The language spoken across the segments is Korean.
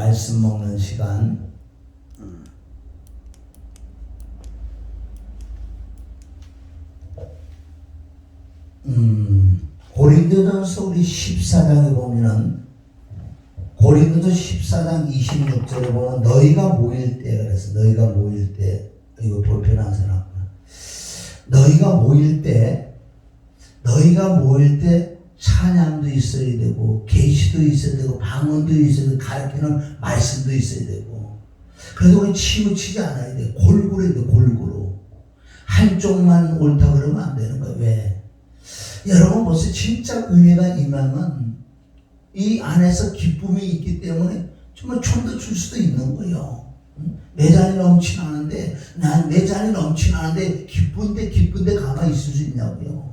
말씀 먹는 시간. 고린도전서 우리 14장에 보면은 고린도서 14장 26절에 보면 너희가 모일 때, 그래서 너희가 모일 때, 이거 볼펜 안 써놨구나. 너희가 모일 때 찬양도 있어야 되고 계시도 있어야 되고 방언도 있어야 되고 가르치는 말씀도 있어야 되고. 그래서 우리 치우치지 않아야 돼. 골고루 해야 돼. 골고루. 한쪽만 옳다 그러면 안 되는 거야. 왜? 여러분 보세요. 진짜 은혜가 임하면 이 안에서 기쁨이 있기 때문에 정말 춤도 출 수도 있는 거예요. 내 잔이 넘치나는데 내 잔이 넘치나는데 기쁜데 가만히 있을 수 있냐고요.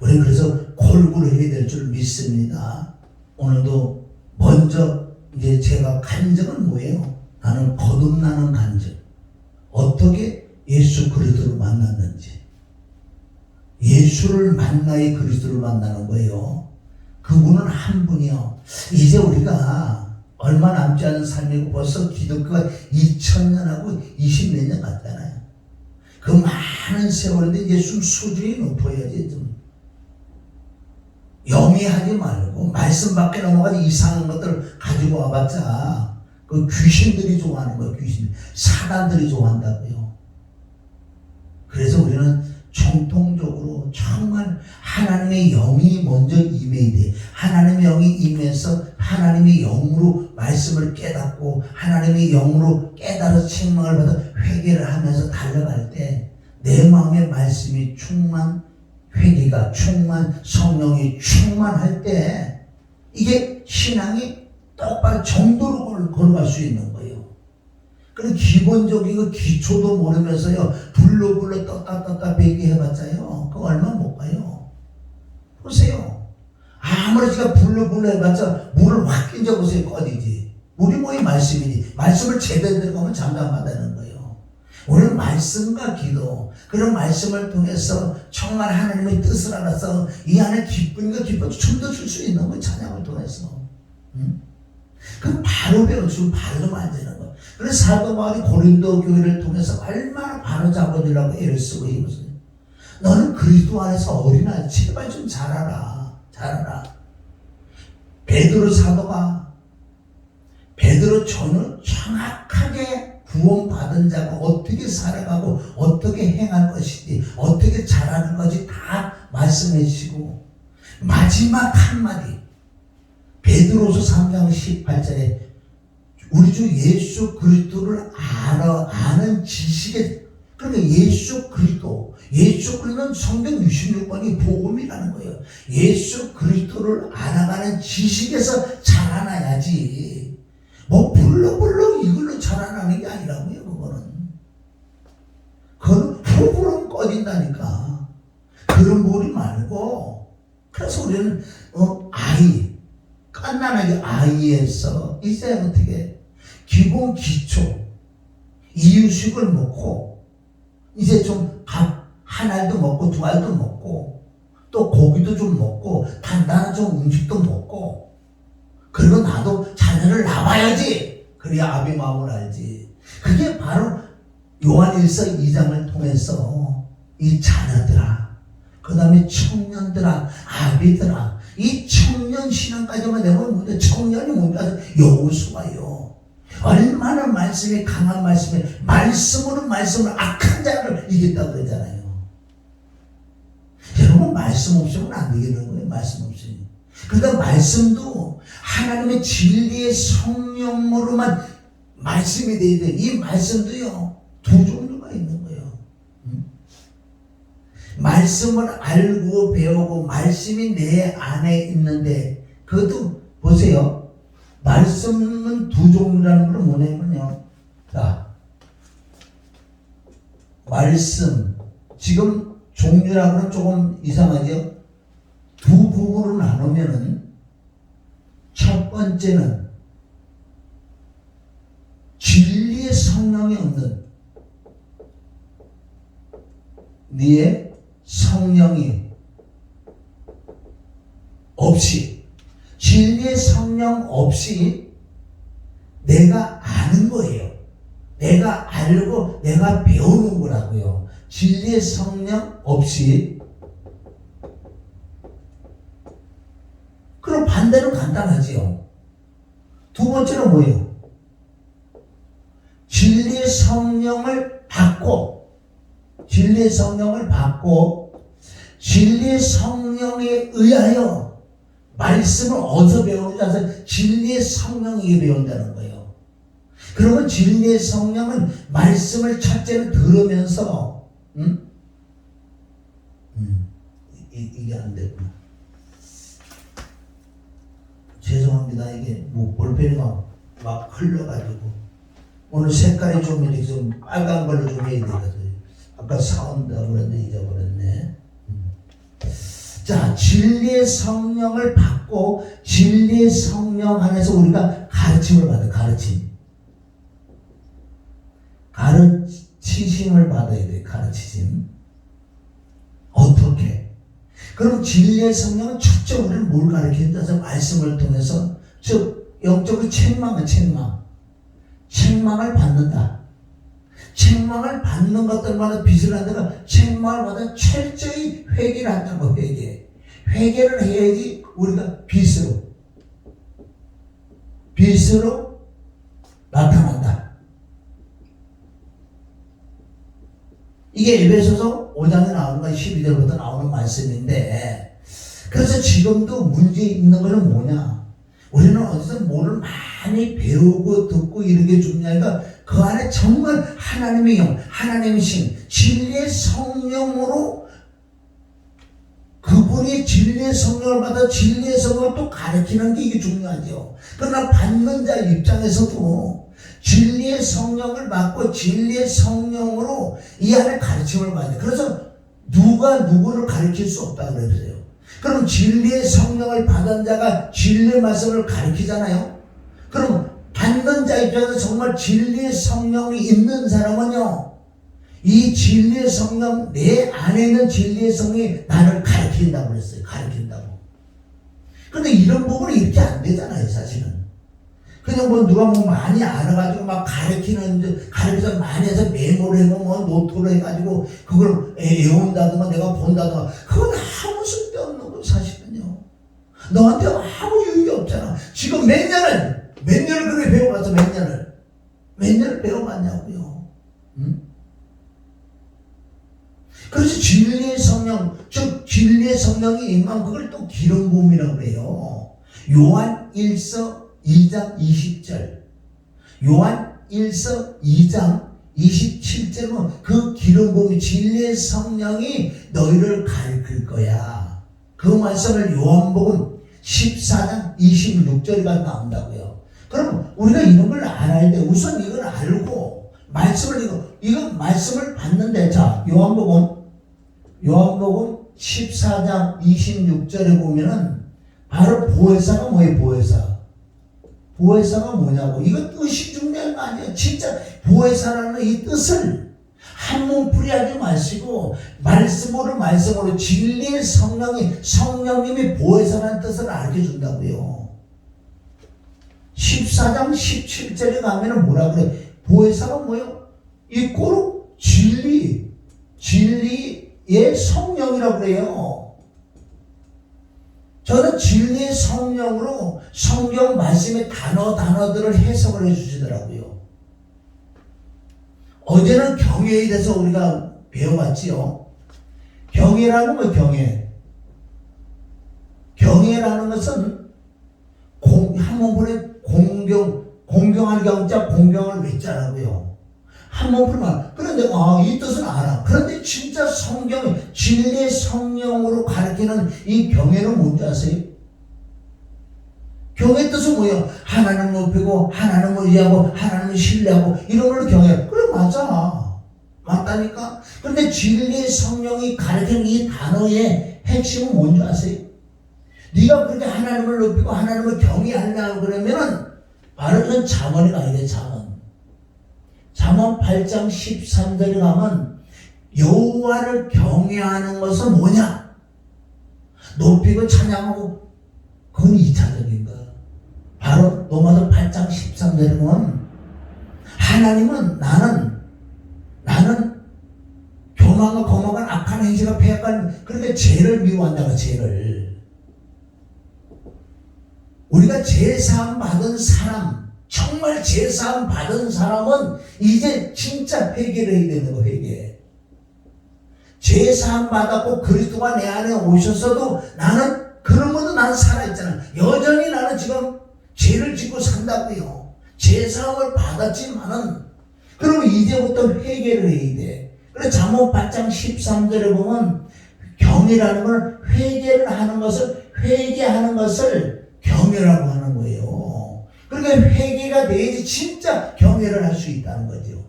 우리 그래서 골고루 해야 될 줄 믿습니다. 오늘도 먼저 이제 제가 간증은 뭐예요? 나는 거듭나는 간증. 어떻게 예수 그리스도를 만났는지. 예수를 만나야 그리스도를 만나는 거예요. 그분은 한 분이요. 이제 우리가 얼마 남지 않은 삶이고 벌써 기독교가 2000년하고 20몇 년 갔잖아요. 그 많은 세월인데 이제 좀 수준이 높아야지. 좀 영위하지 말고 말씀 밖에 넘어가서 이상한 것들을 가지고 와봤자 그 귀신들이 좋아하는 거예요. 귀신, 사단들이 좋아한다고요. 그래서 우리는 총통적으로 정말 하나님의 영이 먼저 임해야 돼. 하나님의 영이 임해서 하나님의 영으로 말씀을 깨닫고 하나님의 영으로 깨달아서 책망을 받아 회개를 하면서 달려갈 때 내 마음에 말씀이 회개가 충만, 성령이 충만할 때 이게 신앙이 똑바로 정도로 걸어갈 수 있는 거예요. 그런 기본적인 그 기초도 모르면서요, 불러 떴다 배기 해봤자요, 그거 얼마 못 가요. 보세요. 아무리 제가 불러 해봤자 물을 확 끼져보세요. 꺼지지. 물이 뭐이 말씀이지. 말씀을 제대로 들어가면 잠잠하다는 거예요. 오늘 말씀과 기도, 그런 말씀을 통해서 정말 하나님의 뜻을 알아서 이 안에 기쁨과 춤도 출 수 있는 거예요. 찬양을 통해서. 그럼 바로 배워주고 바로 만드는 거예요. 그래서 사도 바울이 고린도 교회를 통해서 얼마나 바로 잡아주려고 애를 쓰고 있어요. 너는 그리스도 안에서 어린아이 제발 좀 잘하라. 베드로 사도가 저는 정확하게 구원받은 자가 어떻게 살아가고 어떻게 행할 것이지 어떻게 잘하는 것이 다 말씀해 주시고 마지막 한마디 베드로서 3장 18절에 우리 주 예수 그리스도를 아는 지식에, 그러니까 예수 그리스도는 성경 66권이 복음이라는 거예요. 예수 그리스도를 알아가는 지식에서 자라나야지. 뭐 불러 이걸로 자라나는 게 아니라고요. 그거는 후불은 꺼진다니까. 그런 보리 말고. 그래서 우리는 깐난하게 아이에서 이제 어떻게 기본 기초 이유식을 먹고 이제 좀 밥 한 알도 먹고 두 알도 먹고 또 고기도 좀 먹고 단단한 좀 음식도 먹고 그리고 나도 자녀를 낳아야지. 그래야 아비 마음을 알지. 그게 바로 요한일서 2장을 통해서 이 자녀들아, 그 다음에 청년들아, 아비들아, 이 청년 신앙까지만 되면 뭔데? 청년이 뭔가 여호수아요. 얼마나 말씀이 강한 말씀으로 악한 자를 이겼다고 그러잖아요. 여러분 말씀 없으면 안 되겠는 거예요. 말씀 없으면. 그러니까 말씀도 하나님의 진리의 성령으로만 말씀이 돼야 돼. 이 말씀도요, 두 종류가 있는 거예요. 말씀을 알고 배우고 말씀이 내 안에 있는데 그것도 보세요. 말씀은 두 종류라는 건 뭐냐면요. 자, 말씀 지금 종류라고는 조금 이상하죠. 두 부분으로 나누면은 첫 번째는 진리의 성령이 없는 네의 성령이 없이 진리의 성령 없이 내가 아는 거예요. 내가 알고 내가 배우는 거라고요. 진리의 성령 없이. 그럼 반대로 간단하지요. 두 번째는 뭐예요? 진리의 성령을 받고, 진리의 성령을 받고, 진리의 성령에 의하여 말씀을 어디서 배우는지 아세요? 진리의 성령에게 배운다는 거예요. 그러면 진리의 성령은 말씀을 첫째는 들으면서, 이게 안 됐구나. 죄송합니다. 이게 뭐 볼펜이 막 흘러가지고 오늘 색깔이 좀 이렇게 좀 빨간 걸로 좀 해야 되거든요. 아까 사온다고 그랬는데 잊어버렸네. 자, 진리의 성령을 받고 진리의 성령 안에서 우리가 가르침을 받아요. 가르치심을 받아야 돼요. 가르치심. 어떻게? 그럼 진리의 성령은 첫째 우리를 뭘 가르치는지 아세요? 말씀을 통해서, 즉 영적으로 책망을 받는다. 책망을 받는 것들마다 빚을 한다가 책망을 받아 철저히 회개를 한다고. 회개를 해야지 우리가 빚으로 나타난다. 이게 에베소서 5장에 나오는 거 12절부터 나오는 말씀인데, 그래서 지금도 문제 있는 것은 뭐냐? 우리는 어디서 뭐를 많이 배우고 듣고 이런 게 중요하니까 그 안에 정말 하나님의 영, 하나님의 신, 진리의 성령으로 그분이 진리의 성령을 받아 진리의 성령을 또 가르치는 게 이게 중요하죠. 그러나 받는 자 입장에서도 진리의 성령을 받고 진리의 성령으로 이 안에 가르침을 받아요. 그래서 누가 누구를 가르칠 수 없다고 그랬어요. 그럼 진리의 성령을 받은 자가 진리의 말씀을 가르치잖아요. 그럼 받는 자 입장에서 정말 진리의 성령이 있는 사람은요, 이 진리의 성령, 내 안에 있는 진리의 성령이 나를 가르친다고 그랬어요. 가르친다고. 근데 이런 부분이 이렇게 안 되잖아요, 사실은. 그냥 뭐 누가 뭐 많이 알아가지고 막 가르쳐서 많이 해서 메모를 해놓으면 뭐 노트로 해가지고 그걸 외운다든가 내가 본다든가, 그건 아무 쓸데없는 거 사실은요. 너한테 아무 유익이 없잖아. 지금 몇 년을 그렇게 배워봤어. 몇 년을 배워봤냐고요. 응? 그래서 진리의 성령, 즉 진리의 성령이 임하면 그걸 또 기름 부음이라고 해요. 요한 1서 2장 20절, 요한 1서 2장 27절은 그 기름 부음이 진리의 성령이 너희를 가르칠 거야. 그 말씀을 요한복음 14장 26절이가 나온다고요. 그럼 우리가 이런 걸 알아야 돼. 우선 이걸 알고 이거 말씀을 받는데, 자, 요한복음 14장 26절에 보면은 바로 보혜사가 뭐예요? 보혜사가 뭐냐고. 이거 뜻이 중요한 거 아니에요. 진짜 보혜사라는 이 뜻을 한몸풀이 하지 마시고 말씀으로 진리의 성령님이 보혜사라는 뜻을 알려준다고요. 14장 17절에 가면은 뭐라 그래? 보혜사가 뭐예요? 이 꼬로 진리의 성령이라고 그래요. 저는 진리의 성령으로 성경 말씀의 단어들을 해석을 해주시더라고요. 어제는 경외에 대해서 우리가 배워봤지요. 경외라는 건 경외라는 것은 한문풀에 공경할 경자 공경을 외자라고요. 한문풀만. 그런데 이 뜻은 알아. 그런데 진짜 성경 진리의 성령으로 가르치는 이 경외는 뭔지 아세요? 경외 뜻은 뭐예요? 하나님을 높이고 하나님을 의하고 하나님을 신뢰하고 이런 걸로 경외. 그래, 맞다니까. 그런데 진리의 성령이 가르치는 이 단어의 핵심은 뭔지 아세요? 네가 그렇게 하나님을 높이고 하나님을 경외하려고 그러면은 바로 이건 잠언에 가야 돼. 잠언 8장 13절에 가면 여호와를 경외하는 것은 뭐냐? 높이고 찬양하고. 그건 2차적인 거야. 바로 로마서 8장 13 13절에 보면 하나님은 나는 교만과 거만과 악한 행실과 패악한 그렇게 죄를 미워한다고. 죄를 우리가 제사함 받은 사람, 정말 제사함 받은 사람은 이제 진짜 회개를 해야 되는 거. 회개. 제사함 받았고 그리스도가 내 안에 오셨어도 나는 그러면도 나는 살아있잖아. 여전히 나는 지금 죄를 짓고 산다고요. 제사함을 받았지만은 그럼 이제부터 회개를 해야 돼. 그래서 잠언 8장 13절에 보면 경이라는 걸 회개하는 것을 경이라고 하는 거예요. 그러니까 회개가 돼야지 진짜 경외를 할 수 있다는 거죠.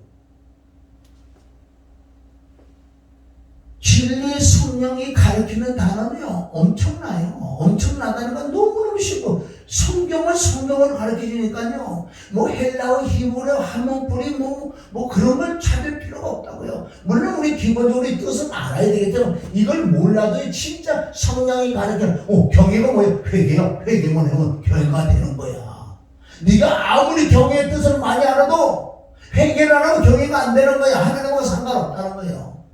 진리의 성령이 가르치는 단어는요 엄청나요. 엄청나다는 건 너무너무 쉽고 성경을 가르치니까요 뭐 헬라어, 히브리어, 한문풀이 뭐 그런 걸 찾을 필요가 없다고요. 물론 우리 기본적으로 이 뜻은 알아야 되겠지만 이걸 몰라도 진짜 성령이 가르치는 경외가 뭐예요? 회개만 하면 경외가 되는 거야. 네가 아무리 경외의 뜻을 많이 알아도 회개를 안 하면 경외가 안 되는 거야. 하나님과 상관없다는 거예요.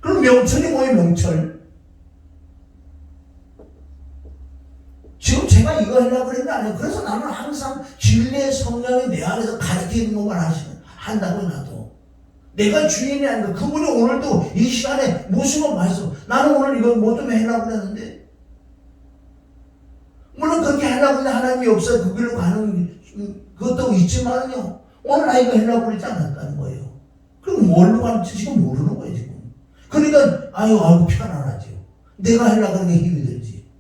그럼 명철이 뭐예요? 명철. 지금 제가 이거 하려고 그런 게 아니에요. 그래서 나는 항상 진리의 성령이 내 안에서 가르치는 것만 한다고. 나도 내가 주인이 아니고 그분이 오늘도 이 시간에 무슨 말씀, 나는 오늘 이걸 뭐 좀 하려고 그랬는데 물론 그렇게 하려고 했는데 하나님이 없어 그 길로 가는 그것도 있지만요 오늘 나 이거 하려고 그러지 않았다는 거예요. 그럼 뭘로 가는지 지금 모르는 거예요 지금. 그러니까 아이고 편안하죠. 내가 하려고 하는 게 힘이 들지.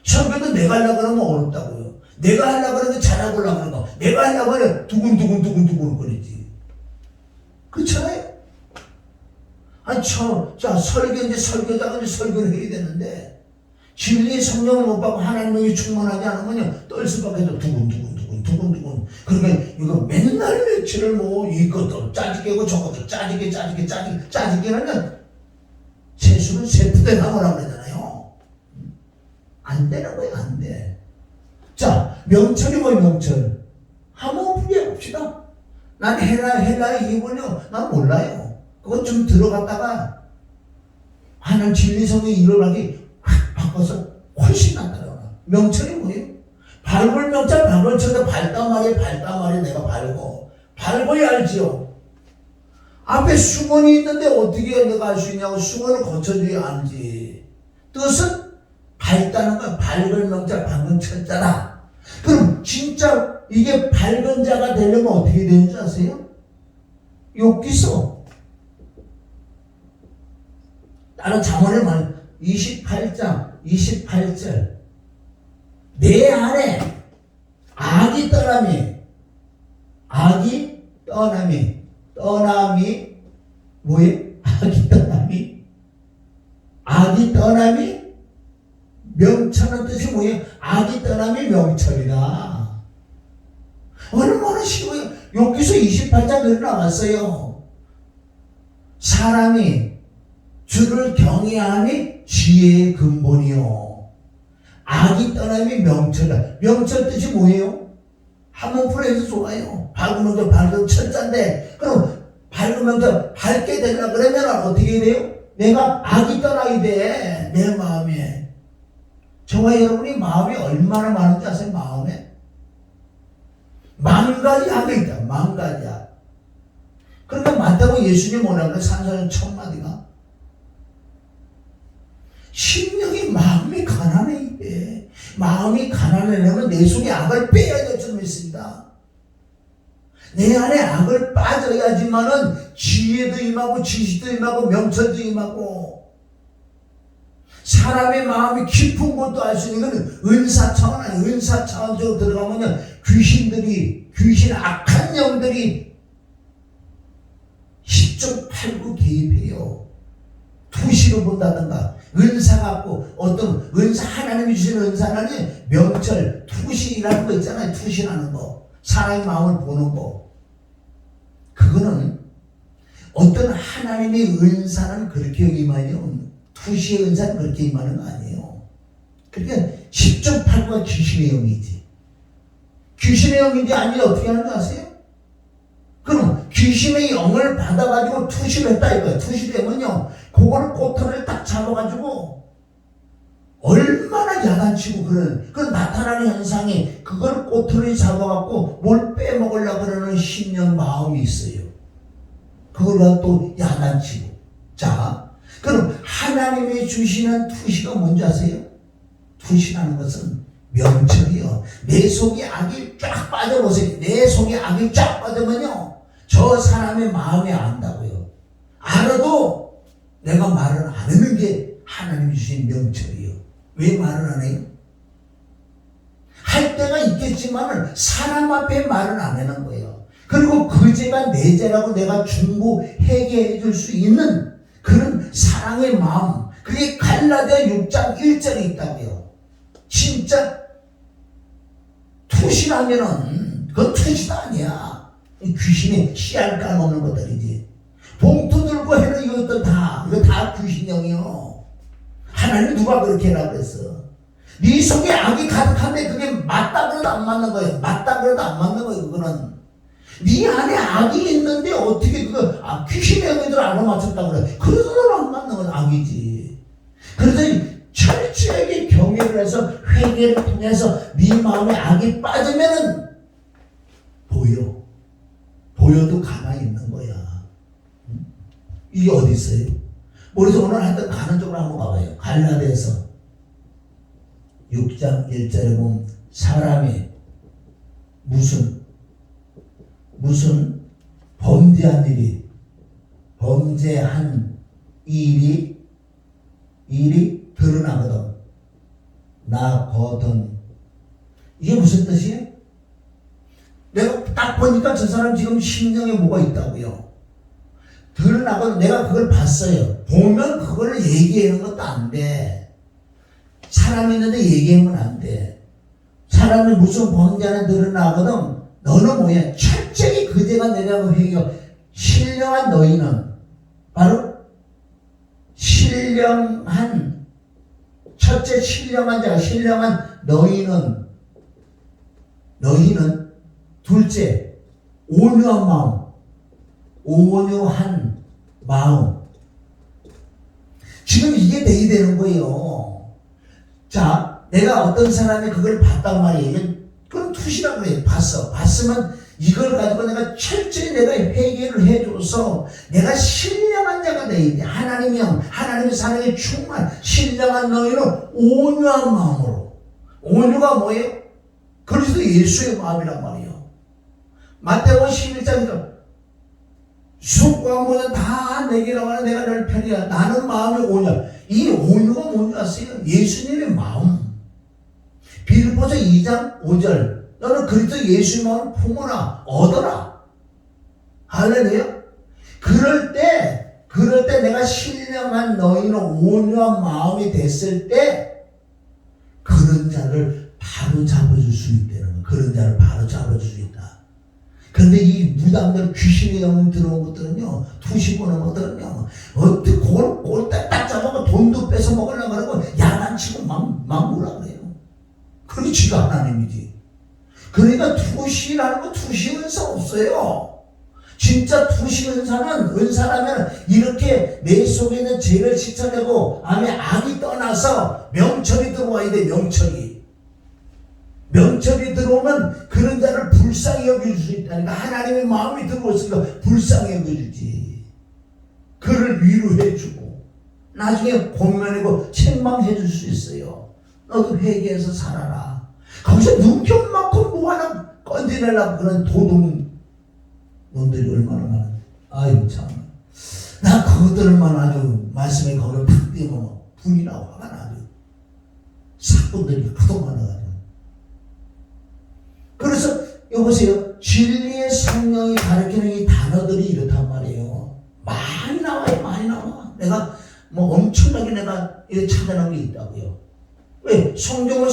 설교도 내가 하려고 하면 어렵다고요. 내가 하려고 하는 게 잘하고 하려고 하는 거. 내가 하려고 하면 두근두근 거리지. 그렇잖아요. 설교자가 설교를 해야 되는데 진리의 성령을 못 받고 하나님이 충만하지 않으면요 떨 수밖에 없어. 두근두근. 그러니까 이거 맨날 며칠을 이것도 짜집게고 저것도 짜집게는 세수는 세푸대 나오라고 그러잖아요. 안 되는 거예요. 안 돼. 자, 명철이 뭐예요? 명철. 한번 풀이해 봅시다. 난 헬라의 힘을요 난 몰라요. 그건 좀 들어갔다가 하나님 진리성의 일어나기 확 바꿔서 훨씬 낫더라고요. 명철이 뭐예요? 밟을 명철, 밟을 쳐도 밟단 말이에요. 내가 밟아야 알지요. 앞에 수건이 있는데 어떻게 내가 알 수 있냐고. 수건을 거쳐줘야 알지. 뜻은 밝다는 건 밝은 명자, 밝은 철자다. 그럼 진짜 이게 밝은 자가 되려면 어떻게 되는지 아세요? 욥기서 다른 잠언의 말 28장 28절 내 안에 악이 떠남이 뭐예요? 악이 떠남이 명철은 뜻이 뭐예요? 악이 떠남이 명철이다. 얼마나 쉬워요. 여기서 28장에 나왔어요. 사람이 주를 경외함이 지혜의 근본이요 악이 떠남이 명철이다. 명철 뜻이 뭐예요? 한번 풀어서 좋아요. 밝으면서 밝은 철자인데 그럼 밝으면서 밝게 되려 그러면 어떻게 돼요? 내가 악이 떠나야 돼. 내 마음에. 저와 여러분이 마음이 얼마나 많은지 아세요? 마음에 10,000가지 악이 있다. 10,000가지 악. 그러니까 많다고 예수님이 뭐라 그래? 산소는 1,000마디가 심령이 마음이 가난해. 마음이 가난하려면 내 속에 악을 빼야 될 줄 믿습니다. 내 안에 악을 빠져야지만은 지혜도 임하고 지식도 임하고 명철도 임하고 사람의 마음이 깊은 것도 알 수 있는 건 은사 차원 아니에요. 은사 차원적으로 들어가면요 귀신 악한 영들이 10종 8구 개입해요. 투시로 본다든가 은사 갖고 어떤 은사 하나님이 주시는 은사는 명철 투시라는 거 있잖아요. 투시라는 거 사람의 마음을 보는 거 그거는 어떤 하나님의 은사는 그렇게 임하냐 투시의 은사는 그렇게 임하는 거 아니에요. 그러니까 10종 8구가 귀신의 영이지. 귀신의 영인지 아닌지 어떻게 하는지 아세요? 그럼 귀신의 영을 받아가지고 투시를 했다 이거예요. 투시되면요, 그거를 꼬투리를 딱 잡아가지고 얼마나 야단치고 그 나타나는 현상이 그걸 꼬투리 잡아갖고 뭘 빼먹으려고 그러는 심령 마음이 있어요. 그걸 또 야단치고. 자, 그럼 하나님이 주시는 투시가 뭔지 아세요? 투시라는 것은 명철이요. 내 속에 악이 쫙 빠져보세요. 내 속에 악이 쫙 빠지면요, 저 사람의 마음에 안다고요. 알아도 내가 말을 안 하는 게 하나님이 주신 명철이요. 왜 말을 안 해요? 할 때가 있겠지만 사람 앞에 말을 안 하는 거예요. 그리고 그 죄가 내 죄라고 내가 중보 회개해 줄 수 있는 그런 사랑의 마음, 그게 갈라디아 6장 1절에 있다고요. 진짜 투시라면은 그건 투시도 아니야. 귀신이 씨알 까먹는 것들이지. 봉투 들고 해는 이거 다 귀신형이요. 하나님 누가 그렇게 해라 그랬어? 네 속에 악이 가득한데 그게 맞다 그래도 안 맞는 거예요. 맞다 그래도 안 맞는 거예요. 그거는 네 안에 악이 있는데 어떻게 귀신의 영이들 알아맞혔다 그래? 그래도 안 맞는 건 악이지. 그래서 철저하게 경외를 해서 회개를 통해서 네 마음에 악이 빠지면은 보여도 가만히 있는 거야. 이게 어디 있어요? 그래서 오늘 하여튼 가는 쪽으로 한번 가봐요. 갈라디아서 6장 1절에 보면 사람이 무슨 범죄한 일이 드러나거든. 나거든. 이게 무슨 뜻이에요? 내가 딱 보니까 저 사람 지금 심령에 뭐가 있다고요. 드러나거든. 내가 그걸 봤어요. 보면 그걸 얘기하는 것도 안 돼. 사람이 있는데 얘기하면 안 돼. 사람이 무슨 범죄하는 드러나거든. 너는 뭐야? 철저히 그 죄가 내려고 회개하고 신령한 너희는 바로 첫째 신령한 자, 신령한 너희는 둘째 온유한 마음. 지금 이게 돼야 되는 거예요. 자, 내가 어떤 사람이 그걸 봤단 말이에요. 그럼 투시라고 그래요. 봤으면 이걸 가지고 내가 철저히 내가 회개를 해줘서 내가 신령한 자가 되어야 돼. 하나님의 사랑에 충만 신령한 너희는 온유한 마음으로. 온유가 뭐예요? 그리스도 예수의 마음이란 말이에요. 마태복음 11장이니까 수고하면 다 내게라고 하는 내가 널 편이야. 나는 마음이 온유야. 이 온유가 뭔지 아세요? 예수님의 마음. 빌립보서 2장 5절 너는 그리스도 예수의 마음을 품어라 얻어라. 할렐루야. 그럴 때 내가 신령한 너희는 온유한 마음이 됐을 때 그런 자를 바로 잡아줄 수 있다는 거. 그런 자를 바로 잡아줄 수 있다. 그런데 이 무당들 귀신의 영이 들어온 것들은요, 투시 보는 것들은요, 어떻게 그걸 꼴딱 딱 잡아서 돈도 뺏어 먹으려고 그러고 야단치고 막 뭐라 그래요. 그게 지가 하나님이지. 그러니까 투시라는 거 투시 은사 없어요. 진짜 투시 은사라면 이렇게 내 속에 있는 죄를 씻어내고 안에 악이 떠나서 명철이 들어와야 돼. 명철이 들어오면 그런 자를 불쌍히 여길 수 있다니까. 하나님의 마음이 들어왔으니까 불쌍히 여겨주지. 그를 위로해주고 나중에 권면하고 책망해 줄 수 있어요. 너도 회개해서 살아라. 거기서 눈경만큼 뭐 하나 건지내려고 그런 도둑놈들이 얼마나 많은데. 아유 참. 나 그것들만 아주 말씀에 거기를 팍 띄우면 분이 나고 화가 나죠. 사건들이 하도 많아가지고. 그래서 여보세요. 진리의 성령이 가르치는 이 단어들이 이렇단 말이에요. 많이 나와. 내가 뭐 엄청나게 내가 찾아낸 게 있다고요. 왜? 성경을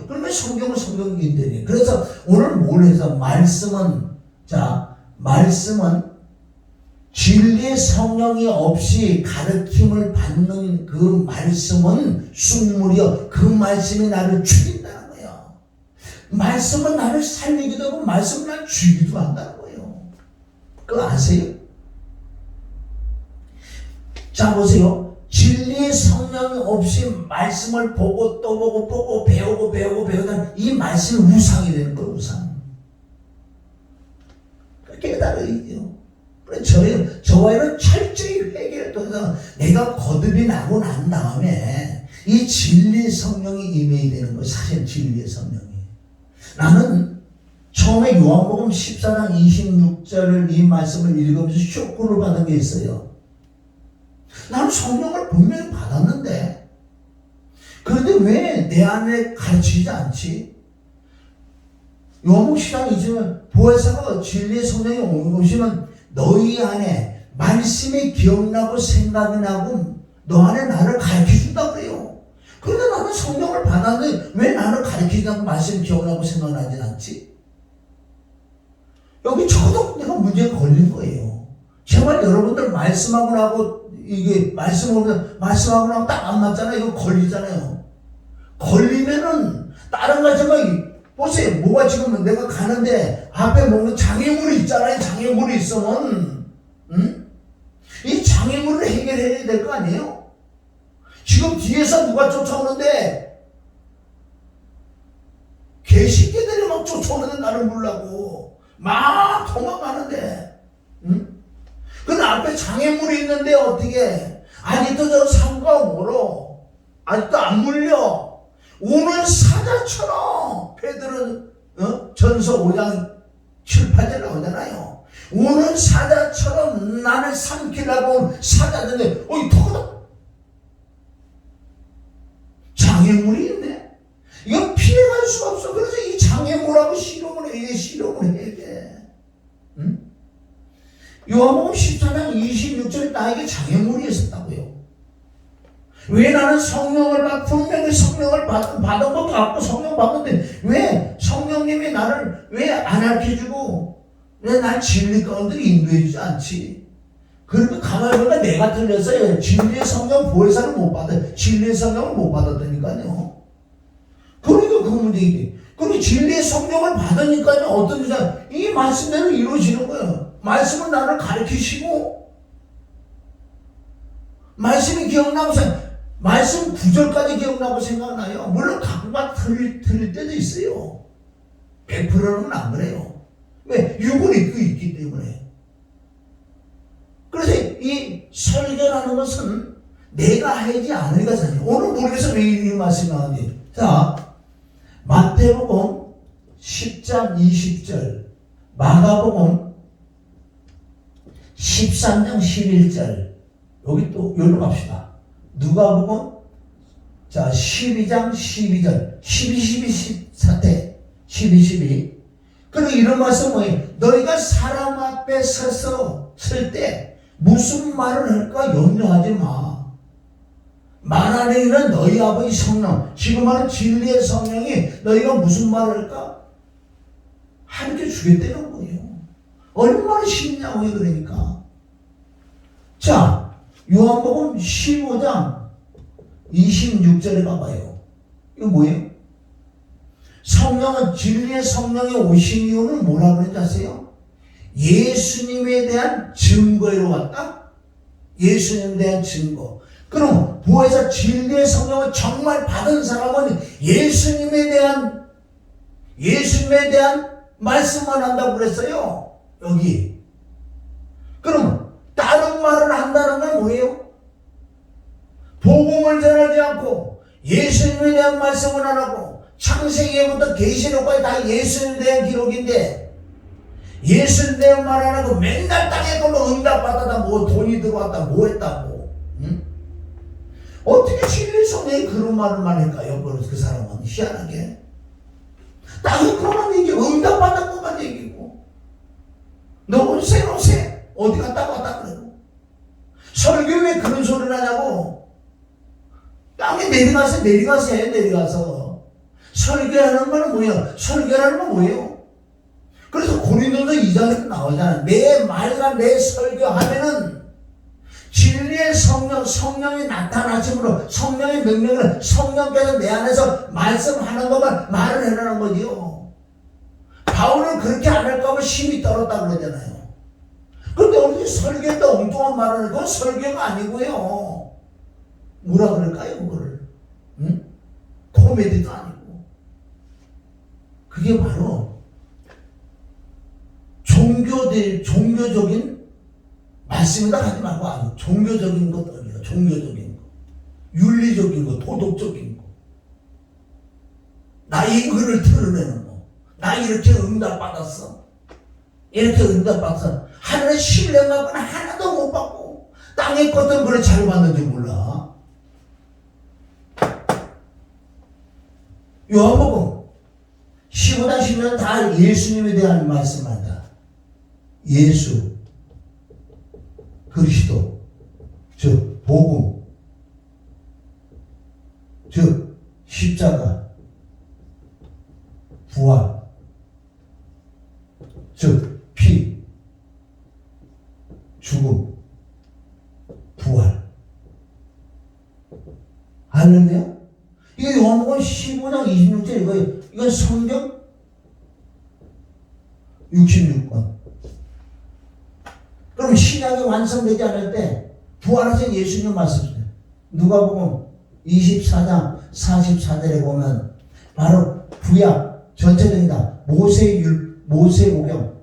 그러면 성경인데. 그래서 오늘 뭘 해서 말씀은 진리의 성령이 없이 가르침을 받는 그 말씀은 쑥물이요. 그 말씀이 나를 죽인다는 거예요. 말씀은 나를 살리기도 하고 말씀은 나를 죽이기도 한다는 거예요. 그거 아세요? 자 보세요. 진리의 성령이 없이 말씀을 보고 또 보고 배우다 이 말씀이 우상이 되는 거예요. 우상. 깨달아야죠. 저와는 철저히 회개를 통해서 내가 거듭이 나고 난 다음에 이 진리의 성령이 임해야 되는 거예요. 사실 진리의 성령이. 나는 처음에 요한복음 14장 26절을 이 말씀을 읽으면서 쇼크를 받은 게 있어요. 나는 성령을 분명히 받았는데 그런데 왜 내 안에 가르치지 않지? 요한복음 14장 26절 보혜사가 진리의 성령이 오시면 너희 안에 말씀이 기억나고 생각이 나고 너 안에 나를 가르쳐준다 그래요. 그런데 나는 성령을 받았는데 왜 나를 가르치지 않고 말씀이 기억나고 생각나지 않지? 여기 저도 내가 문제가 걸린 거예요. 제발 여러분들 말씀하고 나고 이게 말씀하고 나고 딱 안 맞잖아요. 이거 걸리잖아요. 걸리면은 다른 거지만 보세요. 뭐가 지금 내가 가는데 앞에 먹는 장애물이 있잖아요. 장애물이 있으면 이 장애물을 해결해야 될 거 아니에요? 지금 뒤에서 누가 쫓아오는데 개새끼들이 막 쫓아오는데 나를 물라고 막 도망가는데 근데 앞에 장애물이 있는데 어떻게 아직도 저 상과 멀어. 아직도 안 물려. 오는 사자처럼 베드로 전서 5장 7, 8절 나오잖아요. 오는 사자처럼 나를 삼키려고 온 사자들인데 더구나 장애물이 있네. 이건 피해갈 수가 없어. 그래서 이 장애물하고 실험을 해야 돼. 요한복음 14장 26절에 나에게 장애물이 있었다고요. 왜 나는 성령을 분명히 성령을 받은 것도 같고 성령 받는데 왜 성령님이 나를 왜 안 알려주고 왜 날 진리 가운데 인도해주지 않지? 그러니까 가만히 보니까 내가 틀렸어요. 진리의 성령 보혜사를 못 받아. 진리의 성령을 못 받았다니까요. 그러니까 그 문제이지. 그리고 진리의 성령을 받으니까요. 어떤 일이냐 이 말씀대로 이루어지는 거예요. 말씀은 나를 가르치시고 말씀이 기억나고 말씀 9절까지 기억나고 생각나요. 물론 각각 틀릴 때도 있어요. 100%는 안 그래요. 왜? 육을 입고 있기 때문에. 그래서 이 설교라는 것은 내가 하지 않으니까 사실 오늘 모르겠어 왜 이 말씀이 나왔는지. 자, 마태복음 10장 20절, 마가복음 13장 11절, 여기 또 여기로 갑시다. 누가복음 자 12장 12절 12 14태 12 그리고 이런 말씀 뭐예요? 너희가 사람 앞에 서서 설 때 무슨 말을 할까 염려하지 마. 말하는 이는 너희 아버지 성령 지금 하는 진리의 성령이 너희가 무슨 말을 할까 하르쳐 주겠다는 거예요. 얼마나 쉽냐고요. 그러니까 자 요한복음 15장 26절에 가봐요. 이거 뭐예요? 성령은 진리의 성령이 오신 이유는 뭐라고 그랬는지 아세요? 예수님에 대한 증거로 왔다? 예수님에 대한 증거. 그럼 보혜사 진리의 성령을 정말 받은 사람은 예수님에 대한 말씀만 한다고 그랬어요. 여기. 그럼 다른 말을 한다는 건 뭐예요? 복음을 전하지 않고 예수님에 대한 말씀을 안 하고 창세기부터 계시록까지 다 예수님에 대한 기록인데 예수님에 대한 말 안 하고 맨날 땅에 걸로 응답받았다 뭐 돈이 들어왔다 뭐 했다고 어떻게 진리 성령이 그런 말을만 할까요? 그 사람은 희한하게 땅에 그만 얘기 응답받은 것만 얘기고 너 새로새 어디 갔다 왔다 그러고 설교 왜 그런 소리를 하냐고 땅에 내려가서 설교하는 건 뭐예요? 설교라는 건 뭐예요? 그래서 고린도서 2장에서 나오잖아요. 내 말과 내 설교하면은 진리의 성령이 나타나심으로 성령의 능력을 성령께서 내 안에서 말씀하는 것만 말을 해라는 거지요. 바울은 그렇게 안 할까 하면 힘이 떨었다고 그러잖아요. 그런데 어디 설교에다 엉뚱한 말을 그건 설교가 아니고요. 뭐라 그럴까요 그거를? 응? 코미디도 아니고. 그게 바로 종교적인 말씀이다 하지 말고 아주 종교적인 것들이에요. 종교적인 거. 윤리적인 거, 도덕적인 거. 나의 글을 드러내는 거. 나 이렇게 응답받았어. 이렇게 응답받았어. 하늘의 신뢰만큼은 하나도 못 받고 땅의 것들은 그래 잘 받는 줄 몰라. 요한복음 15장 10년 다 예수님에 대한 말씀한다. 예수 그리스도 즉 복음 즉 십자가 부활 즉 피 죽음 부활 할렐루야. 이게 요한복음 15장 26절 이거예요. 이건 성경 66권. 그럼 신약이 완성되지 않을 때 부활하신 예수님 말씀이에요. 누가복음 24장 44절에 보면 바로 구약 전체적이다. 모세오경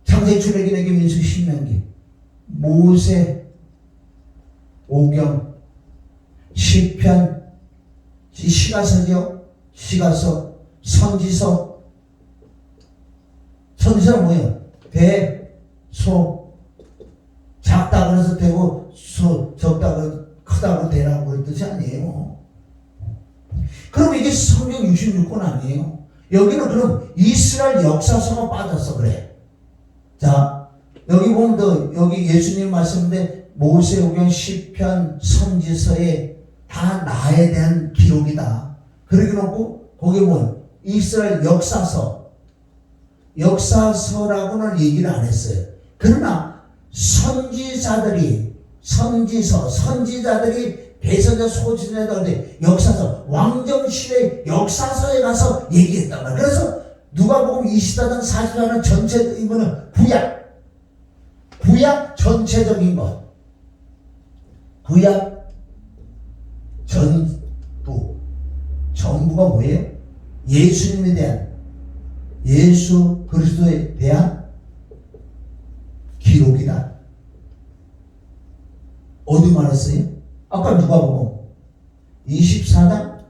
창세기 출애굽기 레위기 민수기 신명기 모세오경 시편 시가서죠. 시가서 선지서 선지서는 뭐예요? 소 작다 그래서 되고 적다 그래서 크다고 되라고 그런 뜻이 아니에요. 그럼 이게 성경 66권 아니에요? 여기는 그럼 이스라엘 역사서가 빠졌어 그래. 자 여기 보면 또 여기 예수님 말씀인데 모세오경 시편 선지서에 다 나에 대한 기록이다. 그러게 놓고 거기 보면 이스라엘 역사서라고는 얘기를 안 했어요. 그러나 선지자들이 배선자 소지자들이 역사서 왕정실의 역사서에 가서 얘기했단 말이에요. 그래서 누가복음 24장 44장 전체 이거는 구약 전체적인 것 구약 전부가 뭐예요? 예수님에 대한 예수 그리스도에 대한 기록이다. 어디 말했어요? 아까 누가복음 24장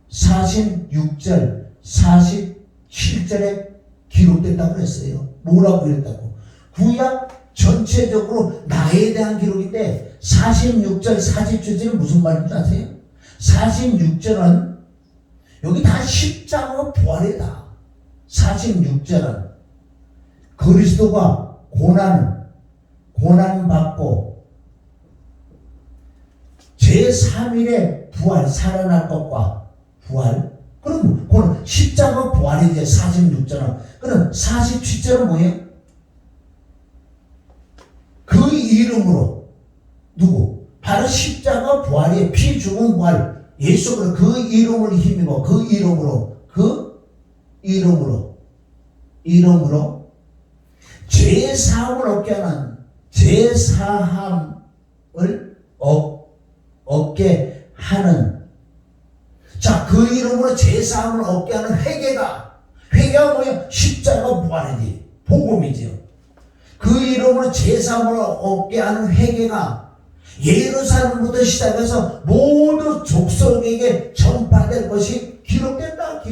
46절 47절에 기록됐다고 그랬어요. 뭐라고 그랬다고? 구약 전체적으로 나에 대한 기록인데 46절 47절은 무슨 말인지 아세요? 46절은 여기 다 십자가와 부활이다. 46절은 그리스도가 고난받고 제3일에 부활 살아날 것과 부활 그럼 그건 십자가 부활이죠. 46절은 그럼 47절은 뭐예요? 그 이름으로 누구? 바로 십자가 부활이에요. 피 죽음 부활 예수 그 이름을 힘입어 그 이름으로 죄사함을 얻게 하는 죄사함을 얻게 하는 자 그 이름으로 죄사함을 얻게 하는 회개가 뭐예요? 십자가 부활이지 복음이지요. 그 이름으로 죄사함을 얻게 하는 회개가 예루살렘부터 시작해서 모두 족속에게 전파될 것이 기록됐다.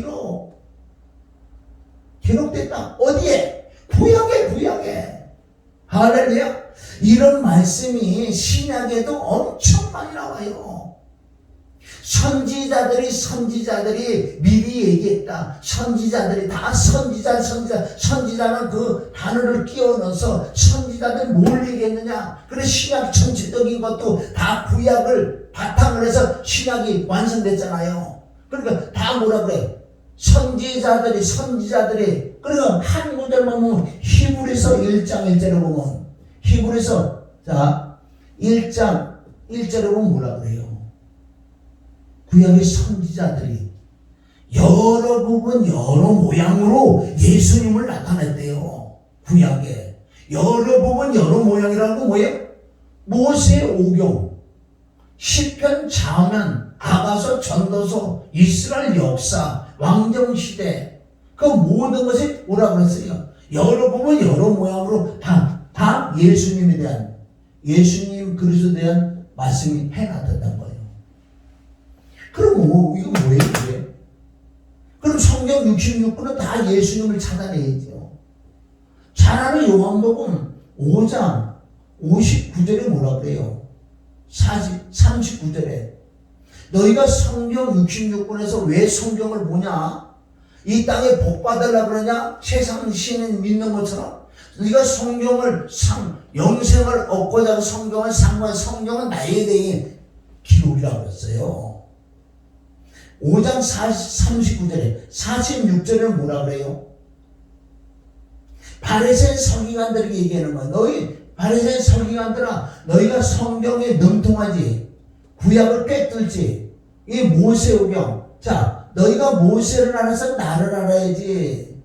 기록됐다. 어디에? 구약에. 할렐루야. 이런 말씀이 신약에도 엄청 많이 나와요. 선지자들이 미리 얘기했다. 선지자들이 다 선지자는 그 단어를 끼워 넣어서 선지자들이 뭘 얘기했느냐. 그래 신약 전체적인 것도 다 구약을 바탕으로 해서 신약이 완성됐잖아요. 그러니까 다 뭐라 그래? 선지자들이 그러니까 한 구절만 보면 히브리서 1장 1절을 보면 히브리서 자 1장 1절에 보면 뭐라 그래요? 구약의 선지자들이 여러 부분 여러 모양으로 예수님을 나타냈대요. 구약에 여러 부분 여러 모양이라는 거 뭐예요? 모세 오경, 시편, 잠언, 아가서, 전도서, 이스라엘 역사, 왕정시대, 그 모든 것이 뭐라 그랬어요? 여러 부분 여러 모양으로 다 예수님에 대한, 예수님 그리스도에 대한 말씀이 해놨던 거예요. 그럼 이거 뭐예요 이게? 그럼 성경 66권은 다 예수님을 찾아내야죠. 잘 아는 요한복음 5장 59절에 뭐라 그래요? 39절에 너희가 성경 66권에서 왜 성경을 보냐? 이 땅에 복 받으려고 그러냐? 세상 신은 믿는 것처럼 네가 성경을 영생을 얻고자 성경을 산 거야. 성경은 나에 대한 기록이라고 했어요. 5장 39절에 46절에는 뭐라 그래요? 바리새인 서기관들에게 얘기하는 거야. 너희 바리새인 서기관들아, 너희가 성경에 능통하지, 구약을 꿰뚫지, 이 모세오경. 자, 너희가 모세를 알아서 나를 알아야지.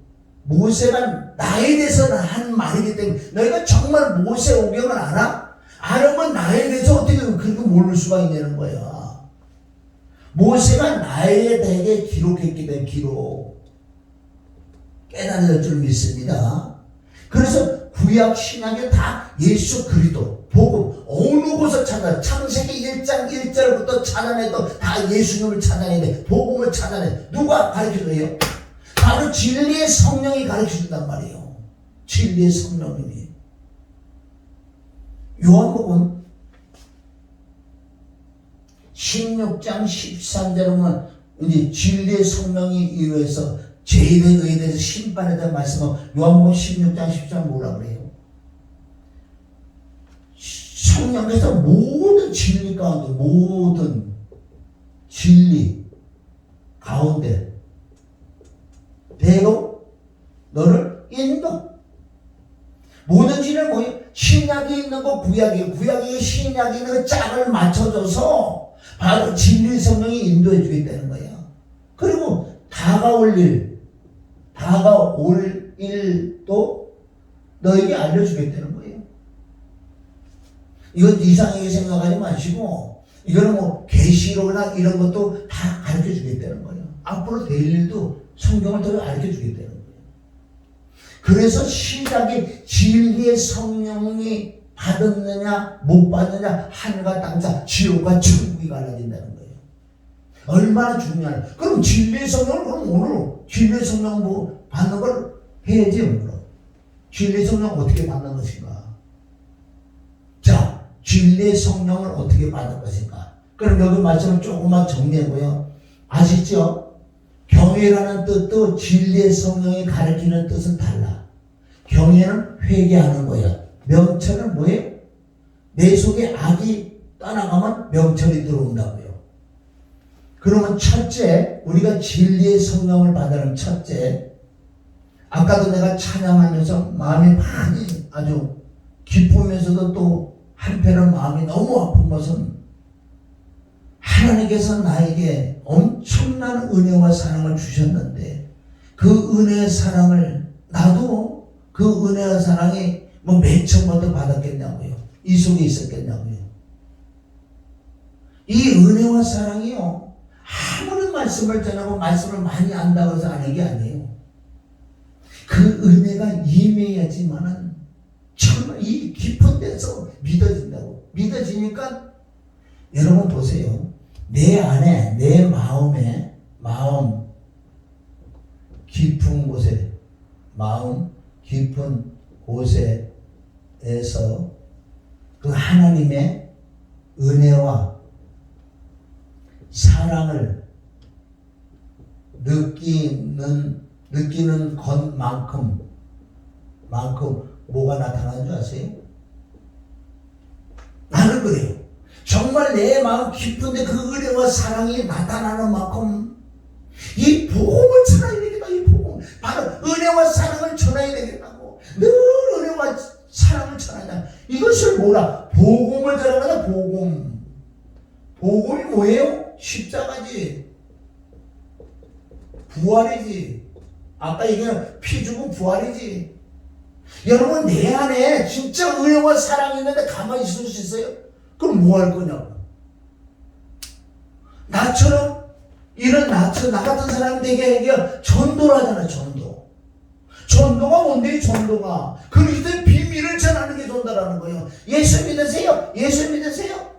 모세가 나에 대해서 한 말이기 때문에 너희가 정말 모세오경을 알아? 알으면 나에 대해서 어떻게 그렇게 모를 수가 있냐는 거야. 모세가 나에 대해 기록했기 때문에 기록. 깨달을 줄 믿습니다. 그래서 구약 신약에 다 예수 그리스도 복음 어느 곳을 찾아 창세기 1장 1절부터 찾아내도 다 예수님을 찾아내야 돼. 복음을 찾아내. 누가 가르쳐줘요? 바로 진리의 성령이 가르쳐준단 말이에요. 진리의 성령님이. 요한복음 16장 13절에 보면 이제 진리의 성령이 이루어서 죄에 의해서 심판에 대한 말씀은 요한복음 16장 13절 뭐라 그래요? 성령께서 모든 진리 가운데 모든 진리 가운데 대로 너를 인도. 모든 진리는 뭐예요? 신약이 있는 거 구약이 신약이 있는 거 짝을 맞춰줘서 바로 진리 성령이 인도해 주겠다는 거예요. 그리고 다가올 일도 너에게 알려주겠다는 거예요. 이건 이상하게 생각하지 마시고 이거는 뭐 계시록이나 이런 것도 다 가르쳐 주겠다는 거예요. 앞으로 될 일도 성경을 더 알려 주겠다는 거예요. 그래서 시작이 진리의 성령이 받았느냐 못 받느냐 하늘과 땅차 지옥과 천국이 갈라진다는 거예요. 얼마나 중요하냐. 그럼 진리의 성령을 그럼 오늘 진리의 성령 뭐 받는 걸 해야지. 그럼 진리의 성령 어떻게 받는 것인가? 자, 진리의 성령을 어떻게 받을 것인가? 그럼 여기 말씀을 조금만 정리하고요. 아시죠? 경외라는 뜻도 진리의 성령이 가르치는 뜻은 달라. 경외는 회개하는 거야. 명철은 뭐예요? 내 속에 악이 떠나가면 명철이 들어온다고요. 그러면 첫째, 우리가 진리의 성령을 받으는 첫째, 아까도 내가 찬양하면서 마음이 많이 아주 기쁘면서도 또 한편은 마음이 너무 아픈 것은 하나님께서 나에게 엄청난 은혜와 사랑을 주셨는데 그 은혜의 사랑을 나도 그 은혜와 사랑이 뭐 맨 처음부터 받았겠냐고요. 이 속에 있었겠냐고요. 이 은혜와 사랑이요. 아무리 말씀을 전하고 말씀을 많이 안다고 해서 아는 게 아니에요. 그 은혜가 임해야지만은 정말 이 깊은 데서 믿어진다고. 믿어지니까 여러분 보세요. 내 안에 내 마음 깊은 곳에 마음 깊은 곳에서 그 하나님의 은혜와 사랑을 느끼는 것만큼 뭐가 나타나는 줄 아세요? 나는 그래요. 정말 내 마음 깊은데 그 은혜와 사랑이 나타나는 만큼 이 복음을 전해야 되겠다. 이 복음 바로 은혜와 사랑을 전해야 되겠다고. 늘 은혜와 사랑을 전하자. 이것을 뭐라? 복음을 전하는 복음이 뭐예요? 십자가지. 부활이지. 아까 얘기한 피 죽은 부활이지. 여러분, 내 안에 진짜 의와 사랑이 있는데 가만히 있을 수 있어요? 그럼 뭐 할 거냐고. 나처럼 이런 나 같은 사람이 되게 얘기해. 전도를 하잖아. 전도가 뭔데? 전도가 그리스도의 비밀을 전하는 게 전도라는 거예요. 예수 믿으세요? 예수 믿으세요?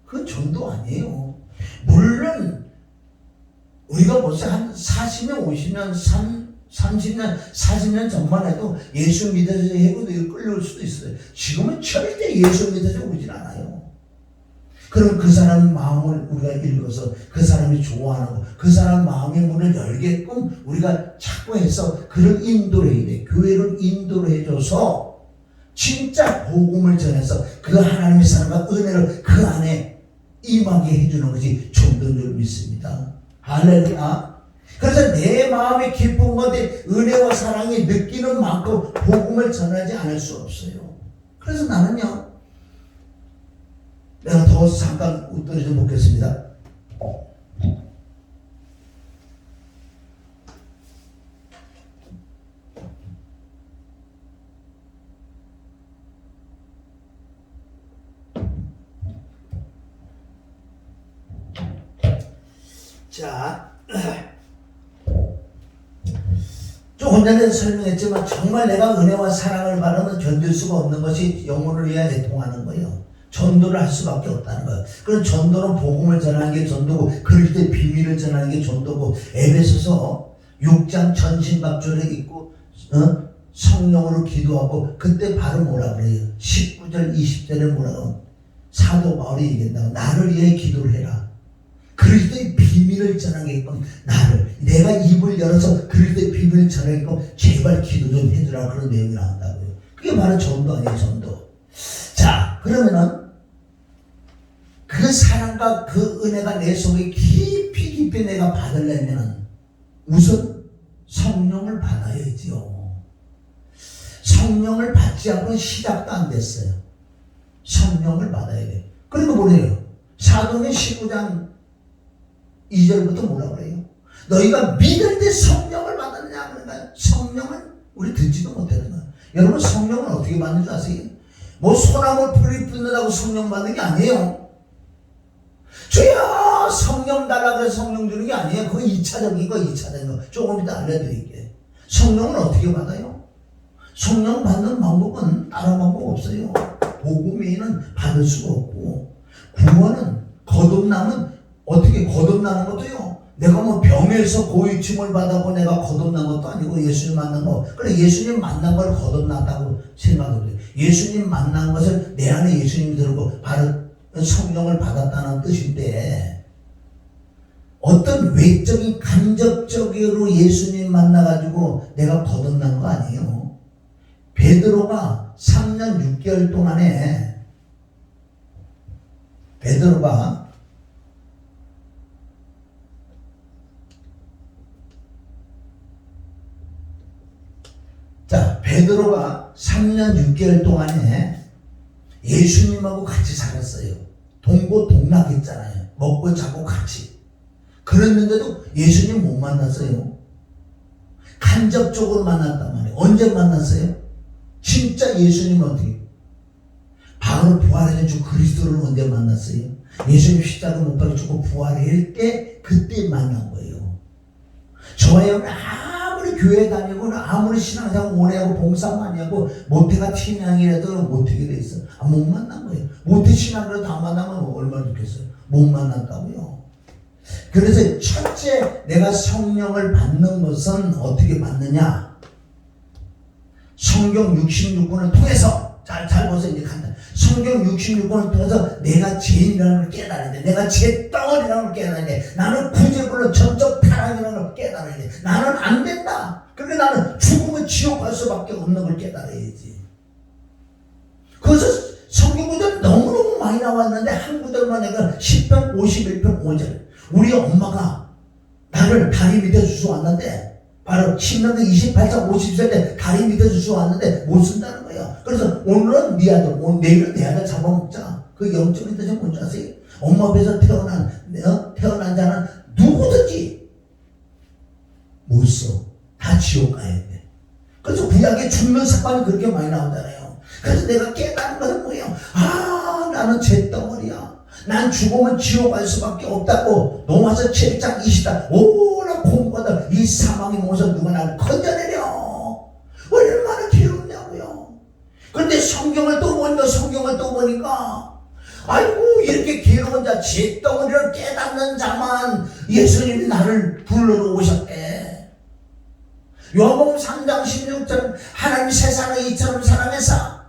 그건 전도 아니에요. 물론 우리가 벌써 한 40년, 50년, 30년, 40년 전만 해도 예수 믿어서 해고도 끌려올 수도 있어요. 지금은 절대 예수 믿어서 오진 않아요. 그럼 그 사람 마음을 우리가 읽어서 그 사람이 좋아하는 거, 그 사람 마음의 문을 열게끔 우리가 찾고 해서 그를 인도를 해야 돼. 교회를 인도를 해줘서 진짜 복음을 전해서 그 하나님의 사랑과 은혜를 그 안에 임하게 해주는 것이 전도인 줄 믿습니다. 할렐루야. 그래서 내 마음이 깊은 건데 은혜와 사랑이 느끼는 만큼 복음을 전하지 않을 수 없어요. 그래서 나는요, 내가 더 잠깐 웃더니 좀 보겠습니다. 자, 조금 전에 설명했지만 정말 내가 은혜와 사랑을 바라면 견딜 수가 없는 것이 영혼을 위하여 애통하는 거예요. 전도를 할 수밖에 없다는 거예요. 그럼 전도는 복음을 전하는 게 전도고 그리스도의 비밀을 전하는 게 전도고, 에베소서 6장 전신갑주를 입고 성령으로 기도하고, 그때 바로 뭐라 그래요? 19절 20절에 뭐라고 사도 바울이 얘기한다고. 나를 위해 기도를 해라. 그리스도의 비밀을 전하게끔 나를, 내가 입을 열어서 그리스도의 비밀을 전하게끔 제발 기도 좀 해주라. 그런 내용이 나온다고요. 그게 바로 전도 아니에요. 전도. 자, 그러면은 그 사랑과 그 은혜가 내 속에 깊이 내가 받으려면 우선 성령을 받아야지요. 성령을 받지 않고는 시작도 안 됐어요. 성령을 받아야 돼. 그러니까 뭐래요? 사도행전 19장 2절부터 뭐라고 그래요? 너희가 믿을 때 성령을 받았냐? 그러니까 성령을 우리 듣지도 못하는 거야. 여러분, 성령은 어떻게 받는 줄 아세요? 뭐 소나무 뿌리 뿌린다고 성령 받는 게 아니에요. 주여 성령 달라 그래서 성령 주는 게 아니에요. 그거 2차적인 거. 조금 이따 알려드릴게요. 성령은 어떻게 받아요? 성령 받는 방법은 다른 방법 없어요. 복음 외에는 받을 수가 없고, 구원은 거듭남은 어떻게 거듭나는 것도요, 내가 뭐 병에서 고이침을 받아고 내가 거듭난 것도 아니고 예수님 만난 거, 그래 예수님 만난 걸 거듭났다고 생각해요. 예수님 만난 것을 내 안에 예수님이 들고 바로 성령을 받았다는 뜻인데, 어떤 외적인 간접적으로 예수님 만나가지고 내가 거듭난 거 아니에요. 베드로가 3년 6개월 동안에 베드로가 3년 6개월 동안에 예수님하고 같이 살았어요. 동고동락했잖아요. 먹고 자고 같이. 그랬는데도 예수님 못 만났어요. 간접적으로 만났단 말이에요. 언제 만났어요? 진짜 예수님은 어떻게? 바로 부활하신 주 그리스도를 언제 만났어요? 예수님 십자가 못 박혀 죽고 부활할 때 그때 만난 거예요. 저와 여러분 아무리 교회 다니고 아무리 신앙생활 오래 하고 봉사 많이 하고 모태가 팀양이라도 못하게 돼 있어. 못 만난 거예요. 모태 신앙이라도 다 만나면 얼마나 좋겠어요. 못 만났다고요. 그래서 첫째, 내가 성령을 받는 것은 어떻게 받느냐? 성경 66권을 통해서 잘 보세요. 이제 간다. 성경 66권을 통해서 내가 죄인이라는 걸 깨달아야 돼. 내가 죄 덩어리라는 걸 깨달아야 돼. 나는 구제불능 전적 타락이라는 걸 깨달아야 돼. 나는 안 된다. 그러니까 나는 죽으면 지옥 갈 수밖에 없는 걸 깨달아야지. 그래서 성경 구절 너무너무 많이 나왔는데 한 구절만 내가 10편 51편 5절. 우리 엄마가 나를 다리 밑에 주워왔는데, 바로 10년대 28장 50세 때 다리 밑에 주워왔는데 못 쓴다는 거예요. 그래서 오늘은 네 아들, 내일은 내 아들 잡아먹자. 그 영적인 뜻이 뭔지 아세요? 엄마 배에서 태어난 자는 누구든지 못 써. 다 지옥 가야 돼. 그래서 구약에 죽는 사건이 그렇게 많이 나오잖아요. 그래서 내가 깨달은 것은 뭐예요? 아, 나는 잿덩어리야. 난 죽으면 지옥 갈 수밖에 없다고. 로마서 7장 20절 오라 공부하다 이 사망의 몸에서 누가 나를 건져내려. 얼마나 괴롭냐고요. 그런데 성경을 또 보니까 아이고, 이렇게 괴로운 자, 잿덩어리를 깨닫는 자만 예수님이 나를 불러러 오셨대. 요한복음 3장 16절 하나님 세상을 이처럼 사랑해서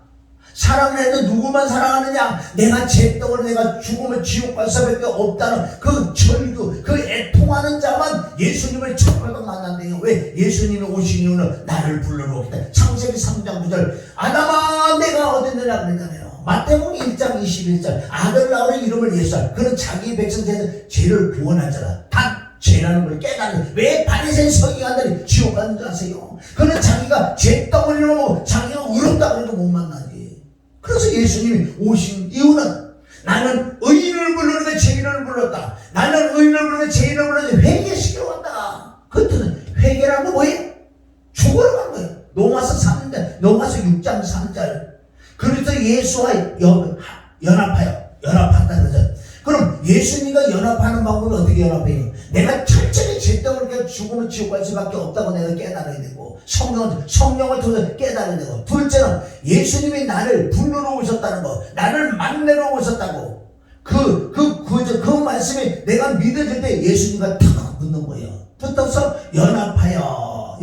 사랑을 해도 누구만 사랑하느냐? 내가 잿덩어리, 내가 죽으면 지옥 갈 수밖에 없다는 그 절규, 그 애통하는 자만 예수님을 처음으로 만난대요. 왜? 예수님이 오신 이유는 나를 불러러 오겠다. 창세기 3장 9절 아담아 내가 어딨느냐 그러잖아요. 마태복음 1장 21절 아들 낳으리 이름을 예수라. 그는 자기 백성들에서 죄를 구원할 자라. 단 죄라는 걸 깨달는. 왜 바리새인 서기관들이 지옥 가는 줄 아세요? 그는 자기가 잿덩어리로 자기가 의롭다 그래도 못 만나지. 그래서 예수님이 오신 이유는 나는 의인을 부르는데 죄인을 불렀다. 나는 의인을 부르는데 죄인을 불렀는데 회개시키러 왔다. 그 뜻은 회개라는 건 뭐예요? 죽으러 간 거예요. 로마서 6장 3절 그래서 예수와 연합한다 그러죠. 그럼 예수님과 연합하는 방법은 어떻게 연합해요? 내가 철저히 잿덩어리를 죽으면 지옥 갈 수밖에 없다고 내가 깨달아야 되고 성령을 통해서 깨달아야 되고, 둘째는 예수님이 나를 불러러 오셨다는 거, 나를 만나러 오셨다고. 그 말씀이 내가 믿어질 때 예수님과 탁 붙는 거예요. 붙어서 연합하여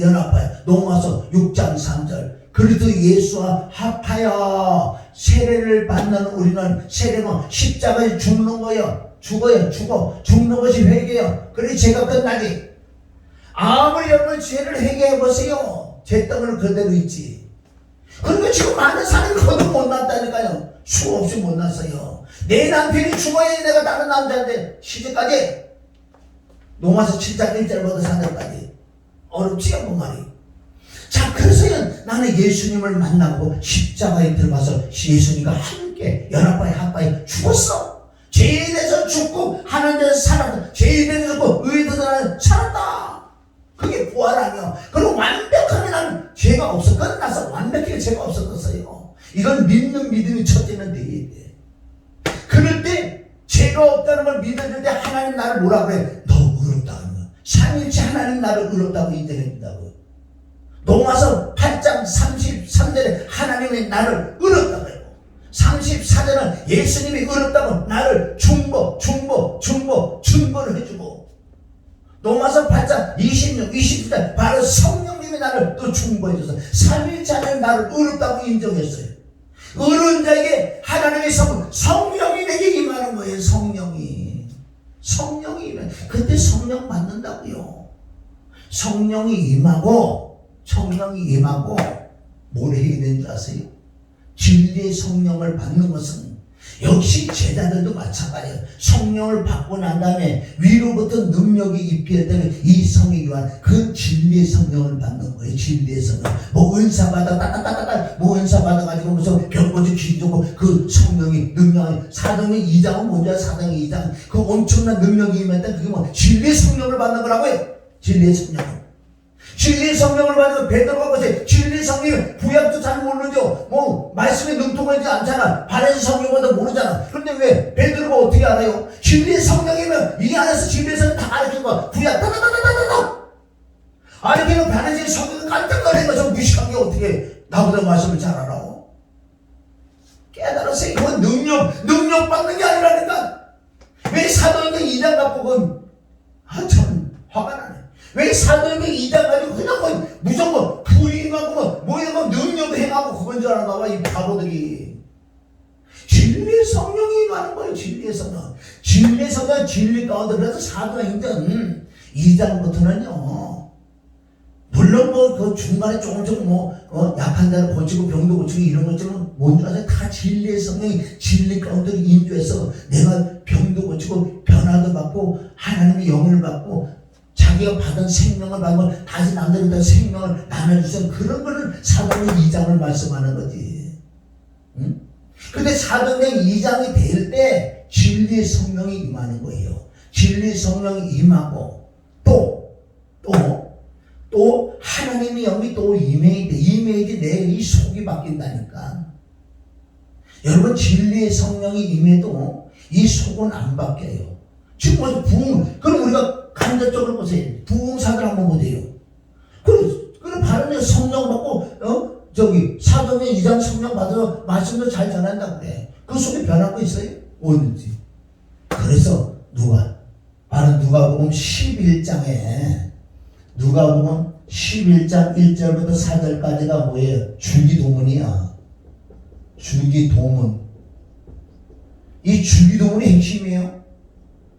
로마서 6장 3절 그리스도 예수와 합하여 세례를 받는 우리는, 세례는 십자가에 죽는 거예요. 죽는 것이 회개예요. 그래 죄가 끝나지. 아무리 여러분 죄를 회개해보세요. 잿덩어리 그대로 있지. 그러니까 지금 많은 사람이 거듭 못 났다니까요. 수없이 못 났어요. 내 남편이 죽어야 내가 다른 남자한테 시집까지. 로마서 7장 1절부터 4절까지 어렵지요 그 말이. 자, 그래서 나는 예수님을 만나고 십자가에 들어가서 예수님과 함께 합하여 죽었어. 죄에 대해서 죽고 하나님에 대해서 살았다. 죄에 대해서 죽고 의에 대해서 살았다. 그게 부활 아니야. 그럼 완벽하게 나는 죄가 없어. 끝나서 완벽하게 죄가 없어졌어요. 이건 믿는 믿음이 첫째는 돼야 돼. 그럴 때 죄가 없다는 걸 믿어줄 때 하나님 나를 뭐라 그래? 너 의롭다. 삼일째 하나님 나를 의롭다고 인정해준다고. 로마서 8장 33절에 하나님이 나를 의롭다고 해요. 34절은 예수님이 의롭다고 나를 중보를 해주고, 로마서 8장 26, 27절 바로 성령님이 나를 또 중보해줘서 3일째 하나님 나를 의롭다고 인정했어요. 의로운 자에게 하나님의 성령이 내게 임하는 거예요. 성령이 임해. 그때 성령 받는다고요. 성령이 임하고 뭘 해야 되는 줄 아세요? 진리의 성령을 받는 것은 역시 제자들도 마찬가지예요. 성령을 받고 난 다음에 위로부터 능력이 입혀졌다면 이 성이 요한 그 진리의 성령을 받는 거예요. 진리의 성령. 뭐 은사 받아 뭐 은사 받아가지고 무슨 병고지 기도고 그 성령이 능력이 사도행 2장은 뭔지 사도행 2장 그 엄청난 능력이 임했다. 그게 뭐 진리의 성령을 받는 거라고요. 진리의 성령을 받는 베드로가 보세요. 진리의 성령 구약도 잘 모르죠. 뭐 말씀에 능통하지 않잖아. 바레스 성령보다 모르잖아. 그런데 왜 베드로가 어떻게 알아요? 진리의 성령이면 이 안에서 진리의 성령 다 가르치는 거야. 구약 따다다다다다 아니 바레스의 성령은 깜짝 놀란 거죠. 무식한 게 어떻게 나보다 말씀을 잘 알아? 깨달았어요. 그건 능력 받는 게 아니라니까. 왜 사도행전 2장 갖고 그건 참 화가 나네. 왜 사도행전 2장 가지고 그냥 뭐 무조건 부인하고 뭐 이런 거 능력 행하고 그건 줄 알았나 봐 이 바보들이. 진리의 성령이 임하는 거예요. 진리의 성령 진리 가운데. 그래서 사도행전 2장부터는요 물론 뭐 그 중간에 조금 약한 자를 고치고 병도 고치고 이런 것들은 뭔지 아세요? 다 진리의 성령이 진리 가운데 인도해서 내가 병도 고치고 변화도 받고 하나님의 영을 받고 자기가 받은 생명을 받고 다시 남들한테 생명을 나눠주신 그런 거를 사도행전 2장을 말씀하는 거지. 응? 근데 사도행전 2장이 될 때 진리의 성령이 임하는 거예요. 진리의 성령이 임하고 또 또 하나님의 영이 또 임해야지 내 이 속이 바뀐다니까. 여러분 진리의 성령이 임해도 이 속은 안 바뀌어요. 지금 먼저 부흥, 그럼 우리가 간접적으로 보세요. 부흥사들 한번 보세요. 그럼 바로 성령 받고 사도행 2장 성령 받아서 말씀도 잘 전한다고 그래. 그 속에 변한 거 있어요? 어딘지. 그래서 바로 누가복음 11장에 누가복음 11장 1절부터 4절까지가 뭐예요? 주기도문이야. 주기도문. 이 주기도문이 핵심이에요.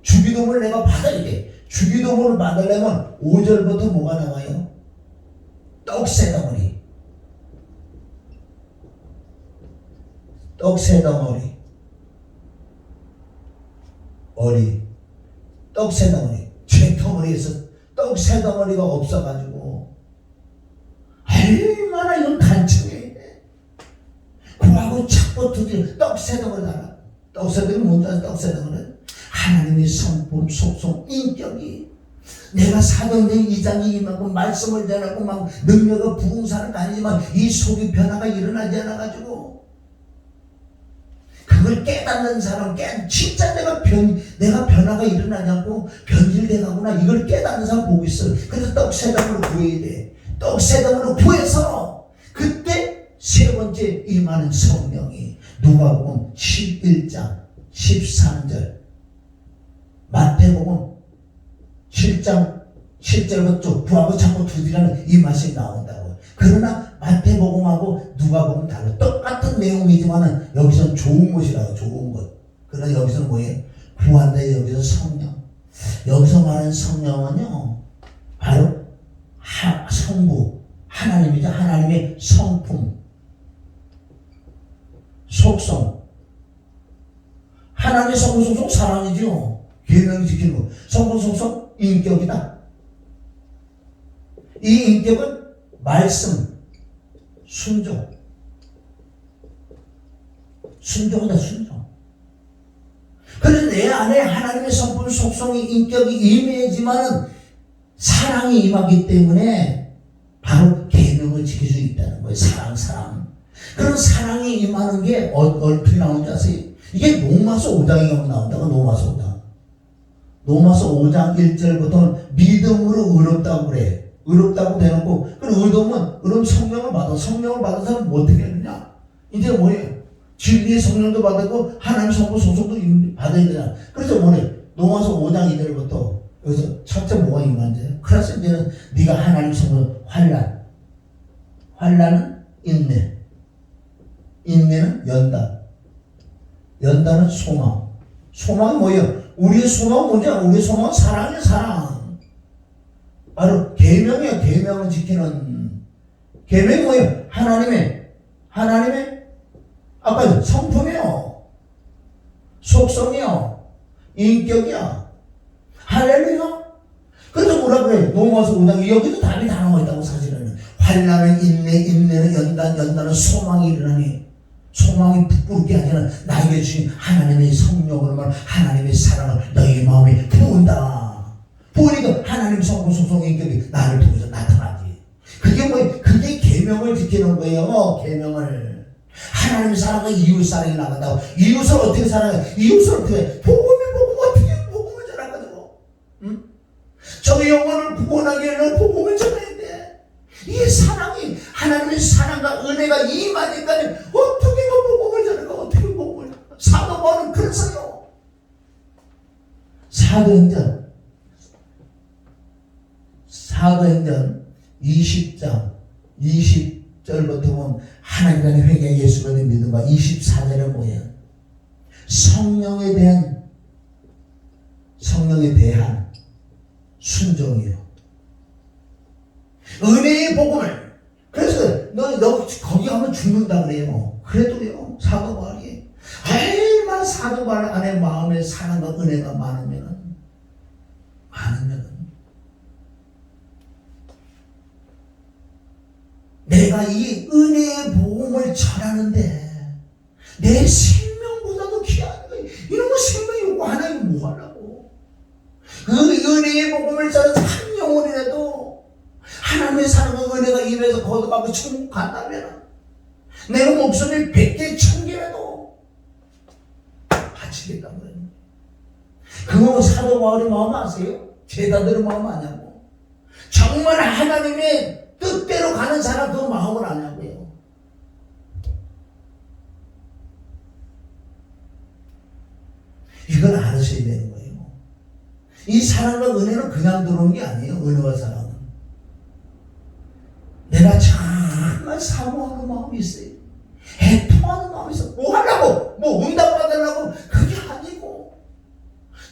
주기도문을 내가 받아야 돼. 주기도문을 받으려면 5절부터 뭐가 나와요? 떡새덩어리. 떡새덩어리. 떡새덩어리. 죄덩어리에서 떡새덩어리가 없어가지고 얼마나 이건 간청해. 구하고 찾고 두드려 떡새덩어리 달아. 떡새덩어리 뭔지 떡새덩어리? 하나님의 성품, 속성, 인격이 내가 사도행전 2장이 이만큼 말씀을 전하고 막 능력과 부흥사는 아니지만 이 속의 변화가 일어나지 않아가지고 그걸 깨닫는 사람, 진짜 내가 변화가 일어나지 않고 변질돼가구나 이걸 깨닫는 사람 보고 있어요. 그래서 떡새덩으로 구해야 돼. 떡새덩으로 구해서 그때 세 번째 임하는 성령이 누가복음 11장 13절, 마태복음 7장 7절부터 구하고 찾고 두드리라는 이 말씀이 나온다고. 그러나 마태복음하고 누가복음 달라. 똑같은 내용이지만은 여기서는 좋은 것이라고. 좋은 것. 그러나 여기서는 뭐예요? 구한다. 여기서 성령. 여기서 말하는 성령은요 바로 성부 하나님이죠. 하나님의 성품, 속성. 하나님의 성품, 속성 사랑이죠. 계명을 지키는 거. 성품, 속성 인격이다. 이 인격은 말씀, 순종이다. 순종. 그래서 내 안에 하나님의 성품, 속성이, 인격이 임해지만은 사랑이 임하기 때문에 바로 계명을 지킬 수 있다는 거예요. 사랑. 그런 사랑이 임하는 게 어떻게 나오는지 아세요? 이게 로마서 5장에 나온다고. 로마서 5장 1절부터 믿음으로 의롭다고 그래. 의롭다고 대놓고, 그럼 성령을 받아. 성령을 받은 사람은 뭐 어떻게 하느냐? 이제 뭐예요? 진리의 성령도 받고, 하나님의 성부 소속도 받아야 되잖아. 그래서 뭐래? 로마서 5장 2절부터, 여기서 첫째 뭐가 임한지. 그래서 이제는 네가 하나님의 성부, 환난은 인내. 인내는 연단은 소망. 소망이 뭐예요? 우리의 소망은 뭐냐? 우리의 소망은 사랑이야, 사랑. 바로 계명이야. 계명을 지키는. 계명이 뭐예요? 하나님의 아까 성품이요, 속성이요, 인격이야. 할렐루야. 그래서 뭐라 그래? 로마서 5장 여기도 답이 다 나와 있다고. 사실은 환난은 인내, 인내는 연단은 소망이 일어나니, 소망이 부끄럽게 하지 않아. 나에게 주신 하나님의 성령으로만 하나님의 사랑을 너희 마음에 부은다. 부으니까 하나님의 성품, 속성, 인격이 나를 통해서 나타나지. 그게 뭐예요? 그게 계명을 지키는 거예요. 계명을. 하나님의 사랑과 이웃 사랑이 나간다고. 이웃을 어떻게 사랑해? 이웃을 어떻게 해? 어떻게 복음을 전해가지고, 응? 저 영혼을 구원하기 위해서 복음을 전해야 돼. 이 사랑이, 하나님의 사랑과 은혜가 임하니까 어떻게 복음을 전해가? 어떻게 복음을 전해가? 사도 바울은 그랬어요. 사도행전 20장 20절부터 보면 하나님의 회개, 예수님의 믿음과 24절은 뭐예요? 성령에 대한 순종이요. 은혜의 복음을. 그래서 너 거기 가면 죽는다 그래요. 그래도요, 사도 바울이 얼마나 사도 바울 안에 마음에 사랑과 은혜가 많으면 내가 이 은혜의 복음을 전하는데 내 생명보다도 귀한 거예요. 이런 거 생명이 없고 하나님 뭐 하려고? 그 은혜의 복음을 전해서 한 영혼이라도 하나님 가서 천국 간다면 내가 목숨이 100개 1000개라도 바치겠다고 그래요. 그거 사도 바울의 마음 아세요? 제자들의 마음 아냐고. 정말 하나님의 뜻대로 가는 사람 그 마음을 아냐고요. 이걸 알으셔야 되는 거예요. 이 사랑과 은혜는 그냥 들어온 게 아니에요. 은혜와 사랑은 내가 정말 사모하는 마음이 있어요. 애통하는 마음이 있어. 뭐 하려고? 뭐 응답받으려고? 그게 아니고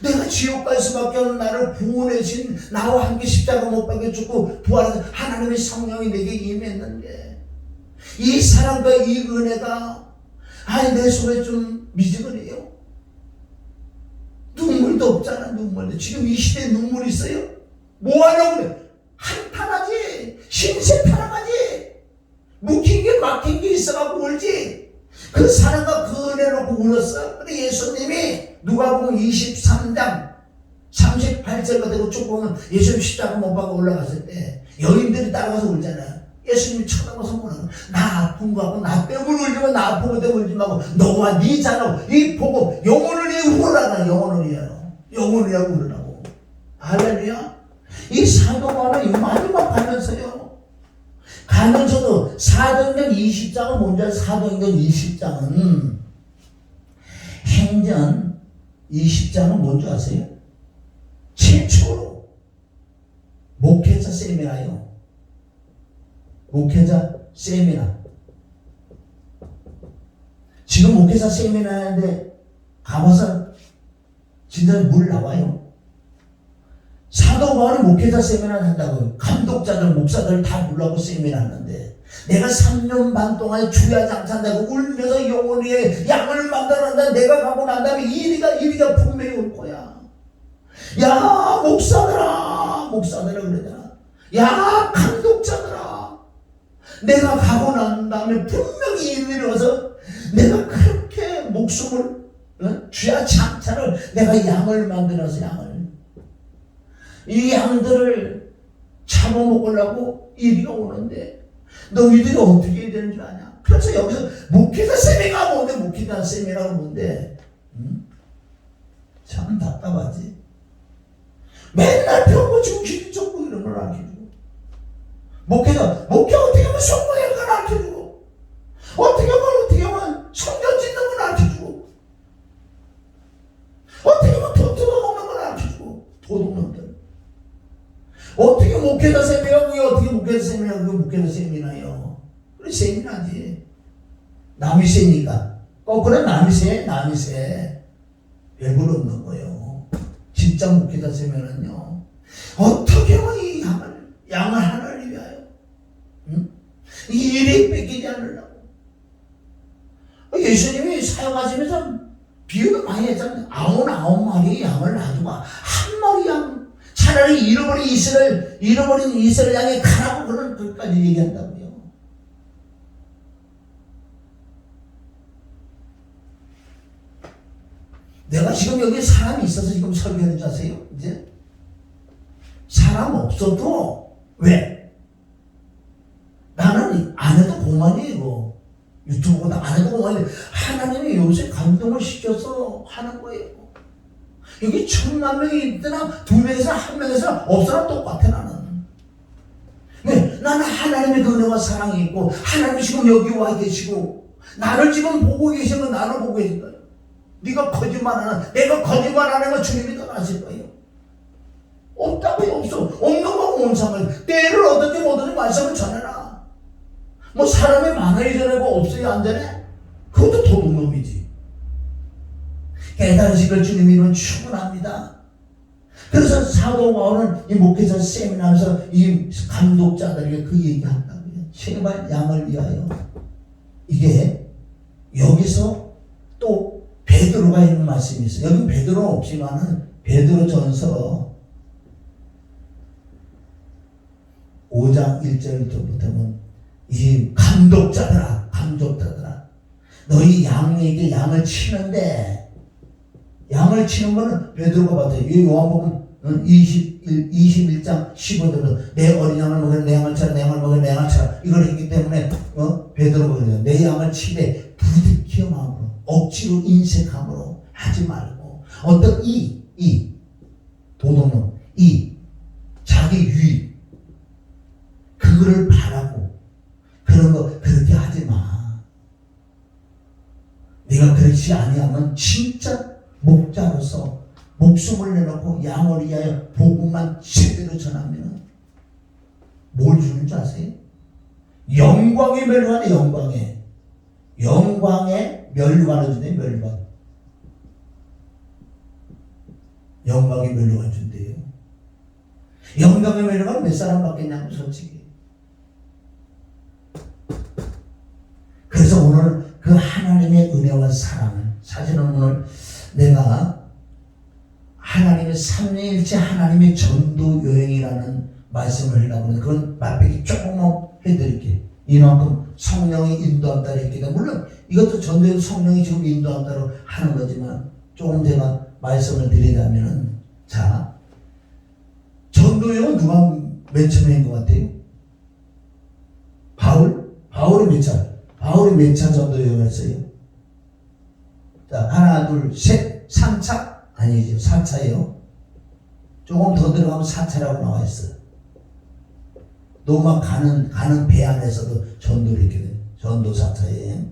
내가 지옥 갈 수밖에 없는 나를 구원해신 나와 함께 십자가 못 박혀 죽고 부활해서 하나님의 성령이 내게 임했는데 이 사랑과 이 은혜가 내 속에 좀 미지근해요. 눈물도 없잖아. 눈물도. 지금 이 시대에 눈물이 있어요? 뭐 하려고 그래? 한탄하지. 신세 타령하지. 묵힌 게 막힌 게 있어갖고 울지. 그 사랑과 그 은혜 놓고 울었어. 근데 예수님이 누가복음 23장 38절 되고 쭉 보면 예수님 십자가 못 박아 올라갔을 때 여인들이 따라가서 울잖아요. 예수님이 쳐다봐서 뭐라고? 나 아픈 거 하고 나 때문에 울지만 나 아픈 거 때문에 울지 말고 너와 네 자라고 이 보고 영혼을 위해 울으라고. 영혼을 위하여. 영혼을 위하여 울으라고. 할렐루야. 이 사도 바울은 이 마지막 가면서요. 가면서도 사도행전 20장은 뭔지 알아요? 사도행전 20장은 행전 20장은 뭔지 아세요? 최초로 목회자 세미나요. 목회자 세미나. 지금 목회자 세미나인데 가봐서 진짜 물 나와요. 사도 바울이 목회자 세미나를 한다고요. 감독자들, 목사들 다 불러고 세미나 하는데 내가 3년 반 동안 주야장창되고 울면서 영혼의 양을 만들어낸다. 내가 가고 난 다음에 이리가 분명히 올 거야. 야 목사들아 그러잖아. 야 감독자들아, 내가 가고 난 다음에 분명히 일이 와서 내가 그렇게 목숨을 주야장창을 내가 양을 만들어서 이 양들을 잡아먹으려고 이리가 오는데 너희들이 어떻게 해야 되는 줄 아냐? 그래서 여기서 목회자 세미나가 뭔데? 목회자 세미나가 뭔데? 참 답답하지. 맨날 병고 중심 쫓고 이런 걸 가르쳐주고 목회 어떻게 하면 성공하는 걸 가르쳐주고 어떻게 하면 성전 짓는 걸 가르쳐주고 어떻게 하면 돈 뜯어먹는 걸 가르쳐주고 도둑놈들. 어떻게 목회자 세미나 그게 어떻게 목회자 세미나 그게 목회자 세미나요. 그래 세미나지. 남이 세니까 거꾸로 남이 세 별볼 없는 거예요. 진짜 목회자 세미나는요 어떻게 하면 이 양을 하나를 위하여 이 일이 뺏기지 않으려고 예수님이 사역하시면서 비유를 많이 했잖아요. 99마리의 양을 놔두고 한 마리 양 차라리 잃어버린 이스라엘 양에 가라고 그런 것까지 얘기한다고요. 내가 지금 여기 사람이 있어서 지금 설교하는 줄 아세요? 이제 사람 없어도 왜? 나는 안 해도 공안이에요. 유튜브보다 안 해도 공안이에요. 하나님이 요새 감동을 시켜서 하는 거예요. 여기 1000만 명이 있거나 2명에서 1명에서 없어나 똑같아 나는. 왜? 나는 하나님의 은혜와 사랑이 있고 하나님이 지금 여기 와 계시고 나를 지금 보고 계신 건 나를 보고 계신 거예요. 네가 거짓말하는 내가 거짓말하는 건 주님이 더 아실 거예요. 없다고요. 없어. 없는 거 온상을 때를 얻든지 못하든지 말씀을 전해라. 뭐 사람이 많아야 전하고 없어야 안 전해? 그것도 도둑놈이지. 깨달으시길 주님이면 충분합니다. 그래서 사도 바울은 이 목회자 세미나에서 이 감독자들에게 그 얘기한다고요. 제발 양을 위하여. 이게 여기서 또 베드로가 있는 말씀이 있어요. 여기 베드로는 없지만은 베드로전서 5장 1절부터는 이 감독자들아 너희 양에게 양을 치는데 양을 치는 거는 베드로가 받아요. 이 요한복음 20 21장 15절로 내 어린 양을 먹여 내 양을 쳐라 내 양을 먹여 내 양을 쳐라 이걸 했기 때문에 베드로가 그래요. 내 양을 치되 부득이어 마음으로 억지로 인색함으로 하지 말고 어떤 이 도덕론 이 자기 유익 그거를 바라고 그런 거 그렇게 하지 마. 네가 그렇지 아니하면 진짜 목자로서 목숨을 내놓고 양을 위하여 복음만 제대로 전하면 뭘 주는 줄 아세요? 영광의 멸관에 영광의 멸관을 주네. 멸관 영광의 멸관을 준대요. 영광의 멸관 몇 사람 받겠냐고 솔직히. 그래서 오늘 그 하나님의 은혜와 사랑을 사실은 오늘 내가 하나님의 삼위일체 하나님의 전도 여행이라는 말씀을 하려고 하는데 그건 맛배기 조금만 해드릴게요. 이만큼 성령이 인도한다고 했기 때문에 물론 이것도 전도에도 성령이 지금 인도한다고 하는 거지만 조금 제가 말씀을 드리자면은 자 전도 여행은 누가 맨 처음에 한 것 같아요? 바울이 몇 차? 바울이 몇 차 전도 여행을 했어요? 자 하나 둘 셋 3차? 아니죠. 4차예요. 조금 더 들어가면 4차라고 나와 있어요. 노마 가는 배 안에서도 전도를 했게 돼요. 전도 4차에.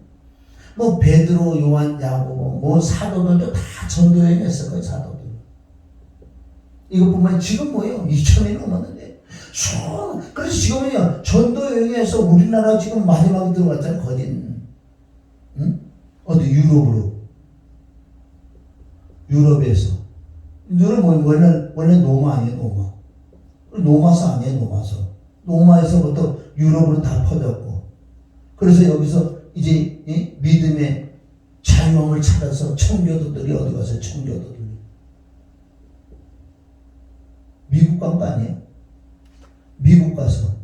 뭐 베드로, 요한, 야고보, 뭐 사도들도 다 전도 여행했을 거예요. 사도들. 이것뿐만 지금 뭐예요? 2000년이 넘었는데. 그래서 지금은요 전도 여행에서 우리나라 지금 마지막에 들어갔잖아요. 거진 어디 유럽에서. 유럽 원래 노마 아니에요, 노마서 아니에요, 노마서. 노마에서부터 유럽으로 다 퍼졌고. 그래서 여기서 이제 믿음의 자유함을 찾아서 청교도들이 어디 가서 청교도들이. 미국 간 거 아니에요? 미국 가서.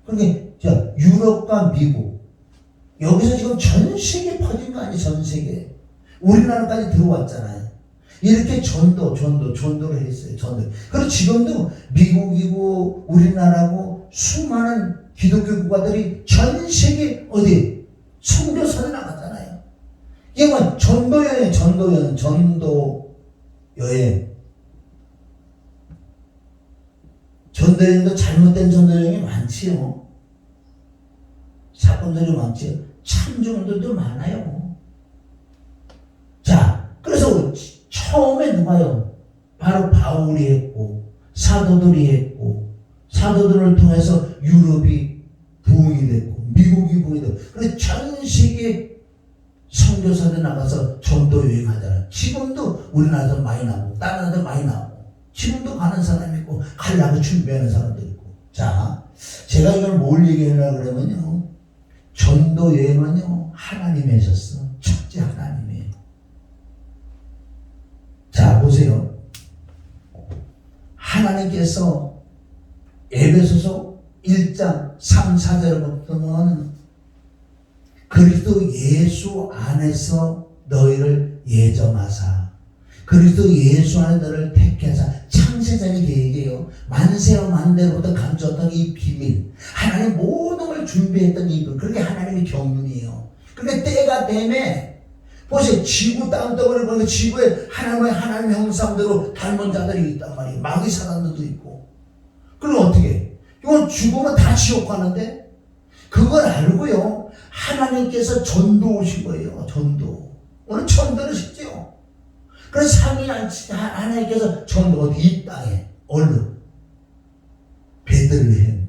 그러니까, 자, 유럽과 미국. 여기서 지금 전 세계 퍼진 거 아니에요, 전 세계. 우리나라까지 들어왔잖아요. 이렇게 전도를 했어요. 그리고 지금도 미국이고 우리나라고 수많은 기독교 국가들이 전 세계 어디 선교선에 나갔잖아요. 이게 뭐 전도여행. 전도여행도 잘못된 전도여행이 많지요. 사건들이 많지요. 참중들도 많아요. 자, 그래서 처음에 누가요? 바로 바울이 했고 사도들이 했고 사도들을 통해서 유럽이 부흥이 됐고 미국이 부흥이 됐고 그래서 전 세계 선교사들 나가서 전도 여행하잖아요. 지금도 우리나라에서 많이 나오고 다른 나라도 많이 나오고 지금도 가는 사람이 있고 가려고 준비하는 사람도 있고. 자, 제가 이걸 뭘 얘기하려고 그러면요 전도 여행은요 하나님이 하셨어. 첫째 하나님이. 자, 보세요. 하나님께서 에베소서 1장 3, 4절을 보면 그리스도 예수 안에서 너희를 예정하사 그리스도 예수 안에 너를 택해서 창세전의 계획이에요. 만세와 만대로부터 감추었던 이 비밀 하나님 모든 걸 준비했던 이 비밀 그게 하나님의 경륜이에요. 그게 때가 되면 보세요. 지구 땅덩어리를 보니까 지구에 하나님의 형상대로 닮은 자들이 있단 말이에요. 마귀 사람들도 있고. 그럼 어떻게 해? 이건 죽으면 다 지옥 가는데 그걸 알고요. 하나님께서 전도 오신 거예요. 전도. 오늘 전도를 시죠. 그래서 하나님께서 전도 어디 이 땅에 얼른 베들레헴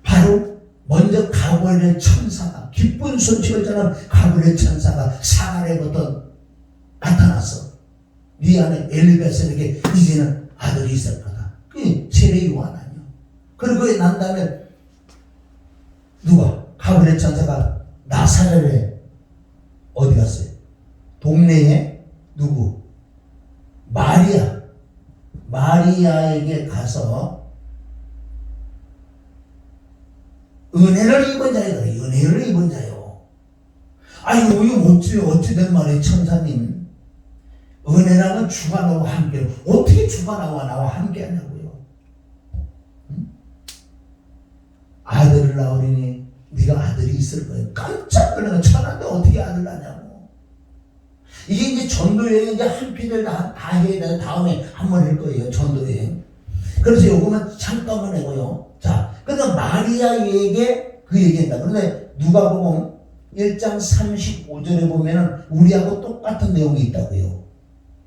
바로 먼저 가브리엘 천사가 기쁜 소식을 전한 가브리엘 천사가 사가랴부터 나타났어. 네 안에 엘리베셀에게 이제는 아들이 있을 거다. 그게 세례 요한 아니야. 그리고 난 다음에 누가 가브리엘 천사가 나사렛에 어디 갔어요? 동네에 누구? 마리아에게 가서 은혜를 입은 자이다. 은혜를 입은 자요. 아유, 이거 어찌 된 말이에요, 천사님. 은혜랑은 주가 너와 함께. 어떻게 주가 나와 함께 하냐고요. 응? 아들을 낳으리니 네가 아들이 있을 거예요. 깜짝 놀라서 천한데 어떻게 아들 낳냐고. 이게 이제 전도여행 이제 한 피를 다 해야 되는 다음에 한 번 할 거예요. 전도여행. 그래서 요거만 잠깐만 해고요. 자, 그러니까 마리아에게 그 얘기한다. 그런데 누가복음 1장 35절에 보면은 우리하고 똑같은 내용이 있다고요.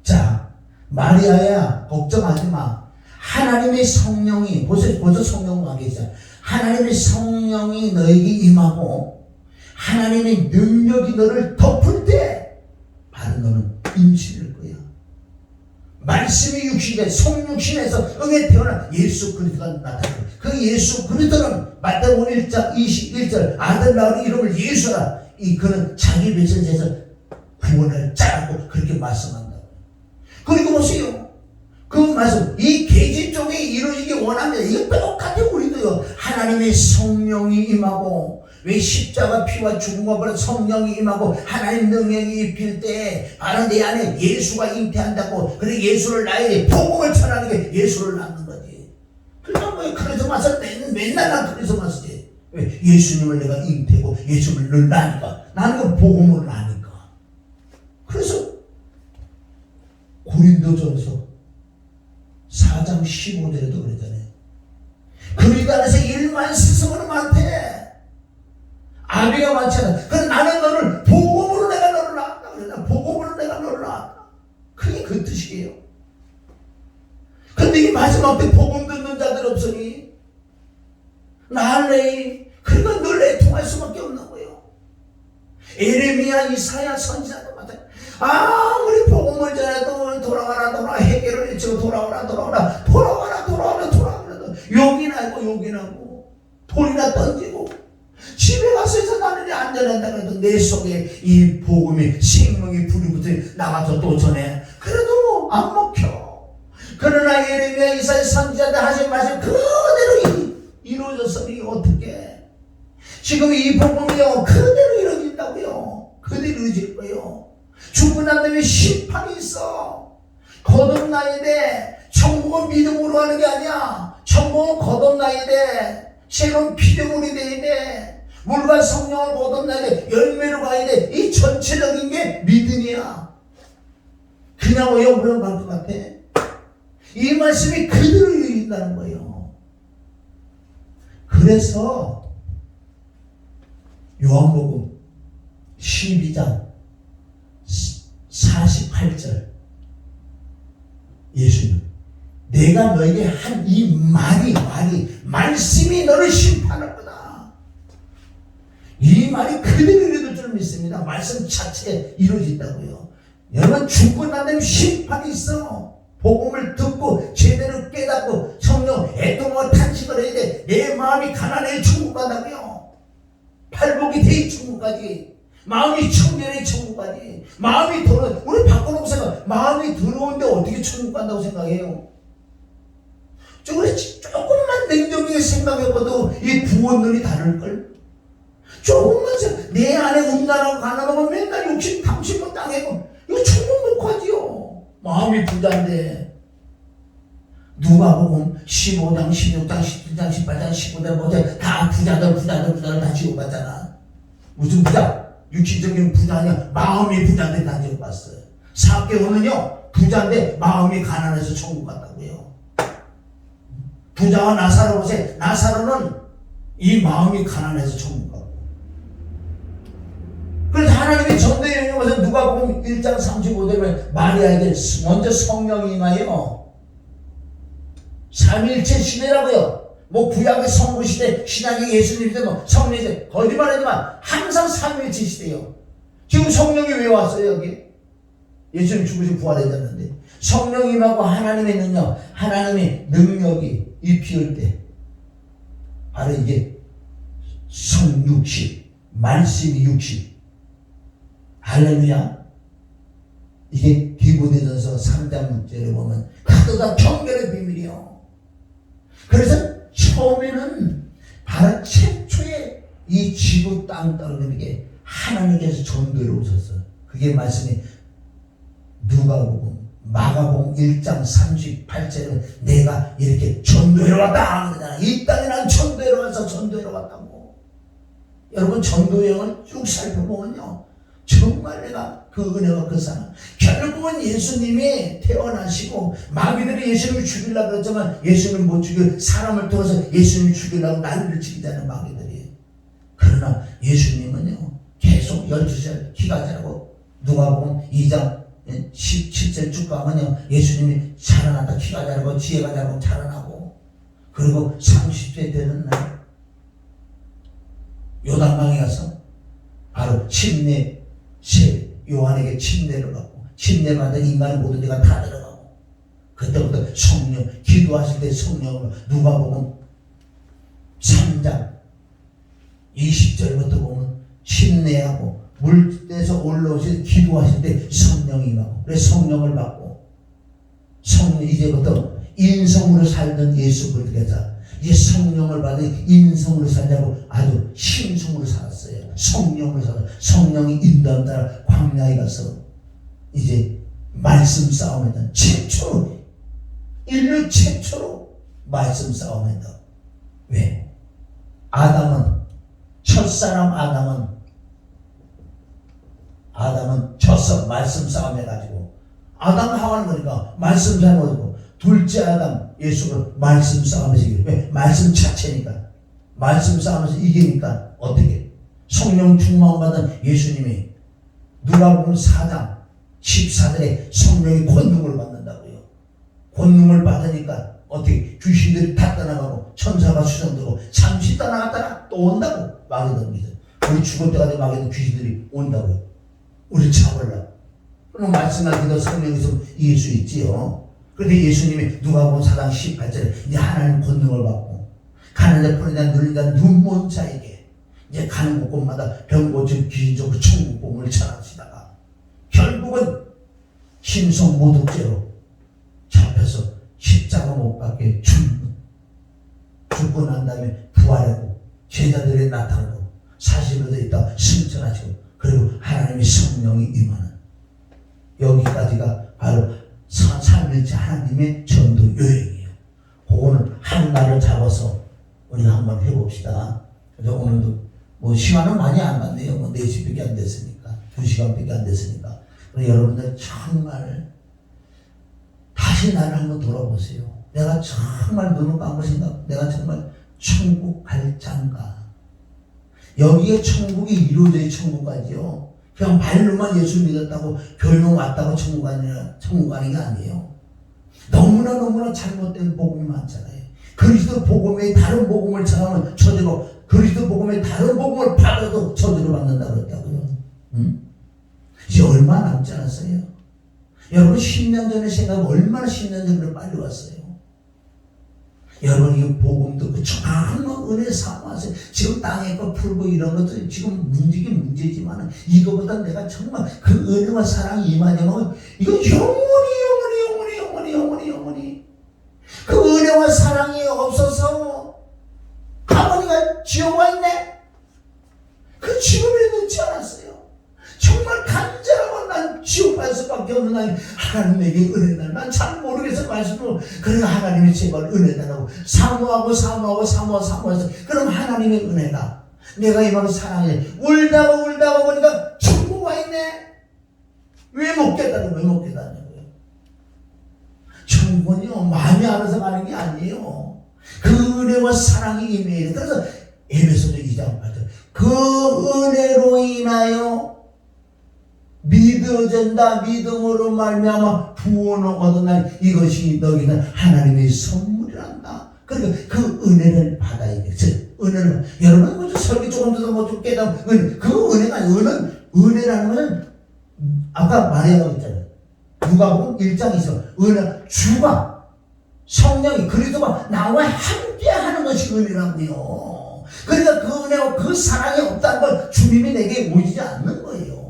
자, 마리아야 걱정하지 마. 하나님의 성령이 벌써 성령 와 계세요. 하나님의 성령이 너에게 임하고 하나님의 능력이 너를 덮을 때 바로 너는 임신할 거야. 말씀이 육신에 성육신에서 응에 태어난 예수 그리스도가 나타나요. 그 예수 그리스도는 마태복음 1장 21절 아들 낳으리 이름을 예수라. 그는 자기 배선에서 구원할 자라고 그렇게 말씀한다. 그리고 보세요. 그 말씀 이 계시 쪽에 이루어지기 원합니다. 이거 똑같아. 우리도요. 하나님의 성령이 임하고 왜 십자가 피와 죽음과 벌 성령이 임하고 하나님 능력이 입힐 때 바로 내 안에 예수가 잉태한다고. 그래 예수를 낳아야 돼. 복음을 전하는 게 예수를 낳는 거지. 그러니까 뭐 크리스마스 맨날 난 크리스마스지. 왜? 예수님을 내가 잉태고 예수님을 늘 낳으니까. 나는 그 복음을 낳으니까. 그래서 고린도전서 4장 15절에도 그러잖아요. 그리스도 안에서 일만 스승은 많대. 아비가 많잖아. 그래서 나는 너를 복음으로 내가 너를 낳았다. 그러나 복음으로 내가 너를 낳았다. 그게 그 뜻이에요. 근데 이 마지막 때 복음 듣는 자들 없으니 나할래. 그러니까 늘 애통할 수밖에 없는 거예요. 에레미야 이사야 선지자도 마찬가지. 아무리 복음을 전해도 돌아와라 해결을 외치고 돌아와라 욕이나고 돌이나 던지고 집에 가서 해서 나는 안전한다고 해도 내 속에 이 복음이 생명이 불이 붙어 나가서 또 전해. 그래도 안 먹혀. 그러나 예레미야 이사야 선지자들 하신 말씀 그대로 이루어졌으니 어떻게 지금 이 복음이요 그대로 이루어진다고요. 그대로 이루어질 거예요. 죽은 사람에 심판이 있어. 거듭나야 돼. 천국은 믿음으로 하는 게 아니야. 천국은 거듭나야 돼. 새로운 피조물이 돼야 돼. 물과 성령을 거듭나야 돼. 열매로 가야 돼. 이 전체적인 게 믿음이야. 그냥 영으로 갈 것 같아. 이 말씀이 그대로 이루어진다는 거예요. 그래서 요한복음 12장 48절 예수님 내가 너에게 한 이 말이 말씀이 너를 심판할 거다. 이 말이 그대로 이루어질 줄 믿습니다. 말씀 자체에 이루어진다고요. 여러분 죽고 난 다음에 심판이 있어. 복음을 듣고 제대로 깨닫고 성령 애통과 탄식을 해야 돼. 내 마음이 가난해 천국 간다고요. 팔복이 돼 천국까지. 마음이 청결해 천국까지. 마음이 더러워. 우리 바꿔놓고 생각. 마음이 더러운데 어떻게 천국 간다고 생각해요? 조금만 냉정하게 생각해봐도 이 구원론이 다를걸. 조금만 생각. 내 안에 음란하고 가난하고 맨날 욕심 탐심만 당해고 이거 천국 못 가지요. 마음이 부자인데. 누가복음 15장 16장 17장 18장 19장 보자. 다 부자들 다 지워봤잖아. 무슨 부자? 육신적인 부자 아니야. 마음이 부자인데 다 지워봤어요. 사개오는요 부자인데 마음이 가난해서 천국 갔다고요. 부자와 나사로 보세요. 나사로는 이 마음이 가난해서 천국 가고. 그래서 하나님이 전도에 영역에서 누가복음 1장 35절에 마리아에게 먼저 성령이 임하여 삼위일체 시대라고요. 뭐 구약의 성부 시대, 신약의 예수님 시대, 뭐 성령 시대 거짓말하지만 항상 삼위일체 시대예요. 지금 성령이 왜 왔어요 여기? 예수님 죽으시고 부활해졌는데 성령 임하고 하나님의 능력, 하나님의 능력이 입히올 때 바로 이게 성육신, 말씀이 육신. 할렐루야. 이게 디모데전서 3장 6절에 보면 그것도 경배의 비밀이요. 그래서 처음에는 바로 최초에 이 지구 땅 떨어지는 게 하나님께서 전도해 오셨어요. 그게 말씀이 누가복음, 마가복음 1장 38절에 내가 이렇게 전도해러 왔다 그러잖아. 이 땅에 난 전도해러 와서 전도해러 왔다고. 여러분 전도 여행을 쭉 살펴보면요, 정말 내가 그 은혜와 그 사랑, 결국은 예수님이 태어나시고 마귀들이 예수님을 죽이려고 그랬지만 예수님을 못 죽여 사람을 통해서 예수님을 죽이려고 난리를 치기자는 마귀들이. 그러나 예수님은요 계속 12살 키가 자라고, 누가복음 2장 17절 쭉 가면요 예수님이 자라나다 키가 자라고 지혜가 자라고 자라나고, 그리고 30세 되는 날 요단강에 가서 바로 침례 요한에게 침례를 받고, 침례 받은 인간의 모든 데가 다 들어가고, 그때부터 성령, 기도하실 때 성령을, 누가복음 3장 20절부터 보면 침례하고 물에서 올라오실 기도하실 때 성령이 임하고, 그래서 성령을 받고, 성령 이제부터 인성으로 살던 예수 그리스도께서 이제 성령을 받은 인성으로 살자고 아주 신성으로 살았어요. 성령으로 살아, 성령이 인도한 따라 광야에 가서 이제 말씀 싸움에다 최초로, 인류 최초로 말씀 싸움에다. 왜? 아담은, 첫사람 아담은 졌어. 말씀 싸움 해가지고. 아담 하와는 거니까 말씀 잘못하고, 둘째 아담 예수가 말씀 싸움에서 이기고. 왜? 말씀 자체니까. 말씀 싸움에서 이기니까 어떻게? 성령 충만을 받은 예수님이 누가복음 4장 14절에 성령이 권능을 받는다고요. 권능을 받으니까 어떻게? 귀신들이 다 떠나가고 천사가 수정되고, 잠시 떠나갔다가 또 온다고. 마귀들 믿어. 우리 죽을 때까지 마귀들 귀신들이 온다고요. 우리 잡으려고. 그럼 말씀하기도 성령이 있으면 이길 수 있지요. 그런데 예수님이 누가복음 4장 18절에 이제 하나님 권능을 받고, 가난자 풀이자 눌리자 눈먼 자에게 이제 가는 곳곳마다 병 고치고 귀신 쫓고 천국 복음을 전하시다가 결국은 심성 모독죄로 잡혀서 십자가 못 박게 죽고 난 다음에 부활하고 제자들이 나타나고 사실로 있다 승천하시고, 그리고 하나님의 성령이 임하는, 여기까지가 바로 삼일째 하나님의 전도 여행이에요. 그거는 한 날을 잡아서 우리가 한번 해봅시다. 그래서 오늘도 뭐 시간은 많이 안 갔네요. 뭐 4시밖에 안 됐으니까, 2시간밖에 안 됐으니까. 그래서 여러분들 정말 다시 나를 한번 돌아보세요. 내가 정말 눈을 감고 생각, 내가 정말 천국 갈 장가. 여기에 천국이 이루어져야 천국 가지요. 그냥 말로만 예수 믿었다고 교회만 왔다고 천국 가는 게 아니에요. 너무나 잘못된 복음이 많잖아요. 그리스도 복음에 다른 복음을 전하면 저주로, 그리스도 복음에 다른 복음을 받아도 저주로 받는다고 그랬다고요. 이제 얼마 남지 않았어요. 여러분 10년 전에 생각하면 얼마나 10년 전으로 빨리 왔어요. 여러분 이 복음 듣고 정말 은혜 삼아서 지금 땅에 거 풀고 이런 것도 지금 문제긴 문제지만, 이거보다 내가 정말 그 은혜와 사랑이 임하냐면 이거 영원히 그 은혜와 사랑이 없어서 가문이가 지옥 와 있네. 그 지금에 늦지 않았어요. 정말 간절하고 난 지옥 갈 수밖에 없는 날 하나님에게 은혜 달라. 난 잘 모르겠어 말씀으로. 그래서 하나님이 제발 은혜 달라고 사모해서 그럼 하나님의 은혜가 내가 이만한 사랑해 울다가 보니까 천국 와 있네. 왜 못 깨달냐고요. 천국은요 마음이 알아서 가는 게 아니에요. 그 은혜와 사랑이 임해야 돼. 그래서 에베소서 2장 8절 그 은혜로 인하여 믿어진다. 믿음으로 말미암아 구원을 얻은 날 이것이 너희는 하나님의 선물이란다. 그러니까 그 은혜를 받아야 돼. 은혜를, 여러분 먼저 설교 조금 더 좀 깨닫고, 그 은혜가 은혜라는 것은 아까 말해야 했잖아요. 누가복음 1장에 있어. 은혜, 주가 성령이 그리스도가 나와 함께하는 것이 은혜라고요. 그러니까 그 은혜와 그 사랑이 없다는 걸 주님이 내게 보이지 않는 거예요.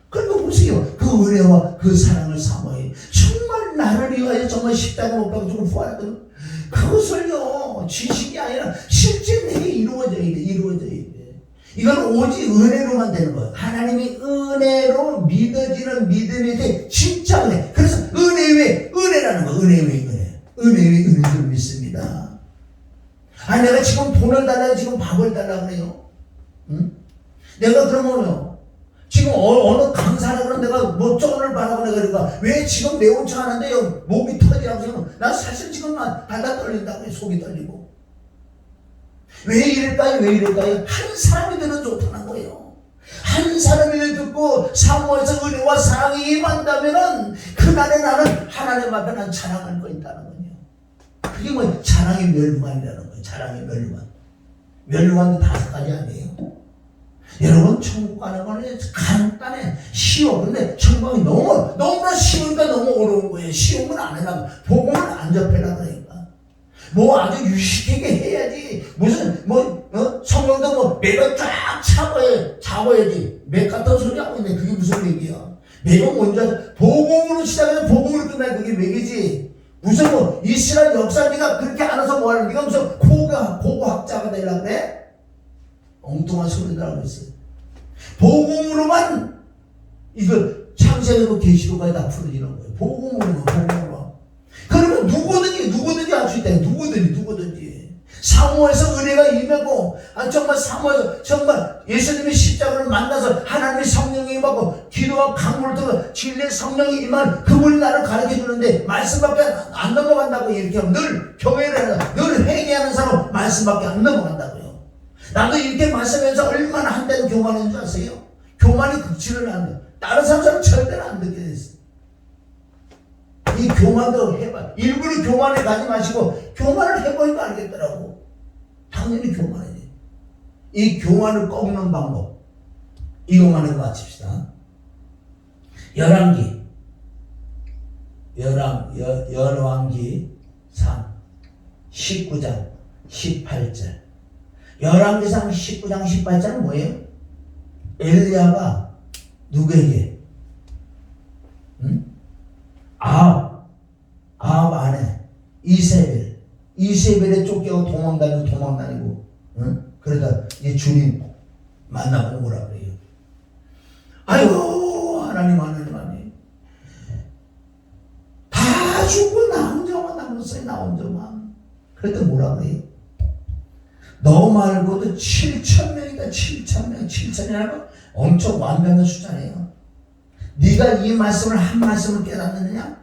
그러니까 보세요. 그 은혜와 그 사랑을 삼아요. 정말 나를 위하여 정말 십자가 못 박고 부활했던 그것을요 지식이 아니라 실제 내게 이루어져야 돼. 이건 오직 은혜로만 되는 거예요. 하나님이 은혜로 믿어지는 믿음인데 진짜 은혜. 그래서 은혜 왜 은혜라는 거예요. 은혜 왜 은혜. 은혜 왜 은혜를 믿습니다. 아니 내가 지금 돈을 달라 지금 밥을 달라 그래요. 응? 내가 그러면요. 지금 어느 강사라 그러면 내가 뭐 쩐을 바라고 내가 그러니까 왜 지금 내 온차 하는데요. 목이 터지라고 생각하면 난 사실 지금 발다 떨린다고 속이 떨리고. 왜 이럴까요? 왜 이럴까요? 한 사람이 들은 좋다는 거예요. 한 사람이 듣고 사모에서 은혜와 사랑이 임한다면은 그날에 나는 하나님 앞에 난 자랑할 거 있다는 거예요. 그게 뭐 자랑의 멸류관이라는 거예요. 자랑의 멸류관. 멸류관도 5가지 아니에요. 여러분 천국 가는 거는 간단해. 쉬워. 근데 천국이 너무나 쉬우니까 너무 어려운 거예요. 쉬운 건 안 해놔. 복음을 안 접해라 그러니까. 뭐 아주 유식하게 해야지. 무슨 성령도 뭐 매번 쫙 잡아야지. 맥 같은 소리 하고 있네. 그게 무슨 맥이야. 맥은 뭔지 복음으로 시작해서 복음으로 끝나야 그게 맥이지. 무슨 뭐 이스라엘 역사니가 그렇게 안 해서 뭐하는 네가 무슨 고고학자가 되려고 그래? 엉뚱한 소리들 하고 있어요. 복음으로만 이거 창세기로 계시록까지 다 풀어지는 거예요. 복음으로. 그러면 누구든지 할 수 있다. 누구든지. 사모에서 은혜가 임하고 정말 사모에서 정말 예수님의 십자가를 만나서 하나님의 성령이 임하고 기도와 강물을 통해 진리의 성령이 임한 그분이 나를 가르쳐 주는데 말씀밖에 안 넘어간다고 이렇게 하면 늘 교회를 늘 회개하는 사람 말씀밖에 안 넘어간다고요. 나도 이렇게 말씀하면서 얼마나 한때는 교만한 줄 아세요? 교만이 극치를 안 돼. 다른 사람은 절대로 안 듣게 됐어. 이 교만도 해봐. 일부러 교만에 가지 마시고 교만을 해보니까 알겠더라고. 당연히 교만이지. 이 교만을 꺾는 방법 이것만 해도 마칩시다. 열왕기 3 19장 18절. 열왕기상 19장 18절은 뭐예요? 엘리야가 누구에게? 아합 아내 이세벨에 쫓겨서 도망다니고 그러다 이 주님 만나고 오라 그래요. 아이고 하나님 다 죽고 나 혼자만 남았어요. 나 혼자만. 그랬더니 뭐라 그래요? 너 말고도 7,000명이다. 7,000명이라고 엄청 완벽한 숫자네요. 네가 이 말씀을 한 말씀을 깨닫느냐?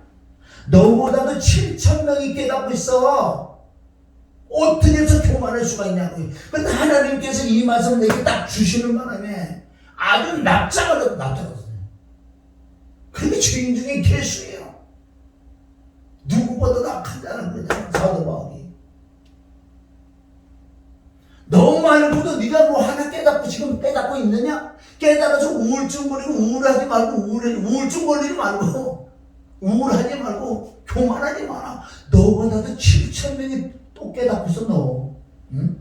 너보다도 7,000명이 깨닫고 있어. 어떻게 해서 교만할 수가 있냐고요. 근데 하나님께서 이 말씀을 내게 딱 주시는 바람에 아주 납작을 했어요. 그게 죄인 중에 개수예요. 누구보다도 악하다는 거잖아. 사도 바울이. 너 말고도 네가 뭐 하나 지금 깨닫고 있느냐? 깨달아서 우울증 걸리고 우울하지 말고 우울증 걸리지 말고 우울하지 말고 교만하지 마라. 너보다도 7,000명이 또 깨닫고 있어 너. 응?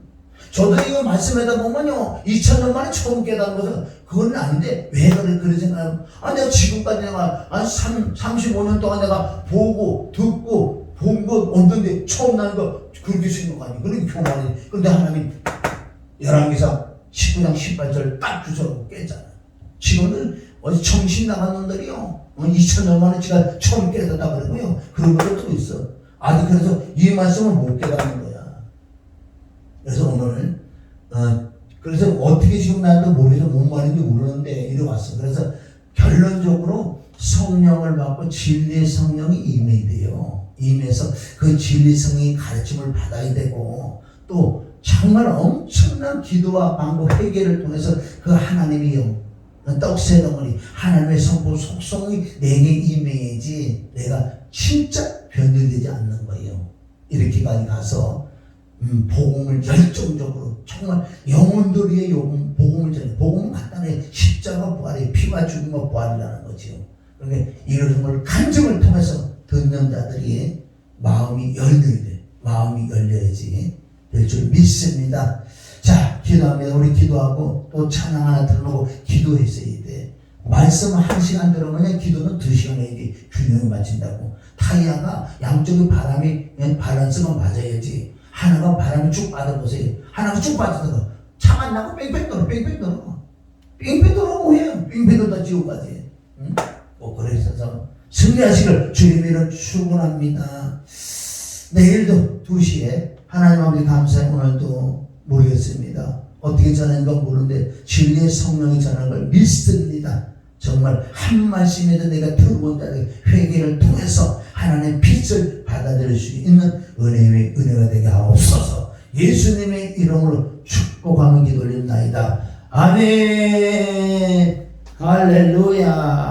저도 이거 말씀하다 보면요 2000년 만에 처음 깨닫는 것은 그건 아닌데 왜 그래 생각하면 내가 지금까지 내가 35년 동안 내가 보고 듣고 본 것 없는데 처음 나는 거 그렇게 생각하니 그렇게 교만해. 근데 하나님 열왕기상 19장 18절 딱 주셔서 깼잖아. 지금은 어디 정신 나간 놈들이요 2000년 만에 제가 처음 깨닫다 그러고요 그런 것도 있어. 아니 그래서 이 말씀을 못 깨닫는 거야. 그래서 오늘 그래서 어떻게 지금 나도 모르겠어 뭔 말인지 모르는데 이리 왔어. 그래서 결론적으로 성령을 받고 진리의 성령이 임해야 돼요. 임해서 그 진리 성령의 가르침을 받아야 되고 또 정말 엄청난 기도와 방법 회개를 통해서 그 하나님이요 떡새 덩어리 하나님의 성품 속성이 내게 임해야지 내가 진짜 변질되지 않는 거예요. 이렇게까지 가서 복음을 열정적으로 정말 영혼들의 복음을 전해. 복음은 간단해. 십자가 부활이 피와 죽음과 부활이라는 거죠. 그러니까 이런 걸 간증을 통해서 듣는 자들이 마음이 열려야 돼. 마음이 열려야지 될 줄 믿습니다. 자, 기도합니다. 우리 기도하고 또 찬양 하나 들어놓고 기도했어야 돼. 말씀 1시간 들으면 기도는 2시간 해야지 균형을 맞춘다고. 타이어가 양쪽에 바람이 밸런스가 맞아야지. 하나가 바람이 쭉 빠져보세요. 하나가 쭉 빠져서 차만 나고 뺑뺑 돌아. 뺑뺑 돌아 뭐야? 뺑뺑 돌다 지옥 가지. 응? 그래서 승리하시길 주님이는 축원합니다. 내일도 2시에 하나님 아버지 감사해. 오늘도 모르겠습니다. 어떻게 전하는 건 모르는데 진리의 성령이 전하는 걸 믿습니다. 정말 한 말씀이라도 내가 들어본 자의 회개를 통해서 하나님의 빛을 받아들일 수 있는 은혜가 되게 하옵소서. 예수님의 이름으로 축복하는 기도 올립니다. 아멘. 할렐루야.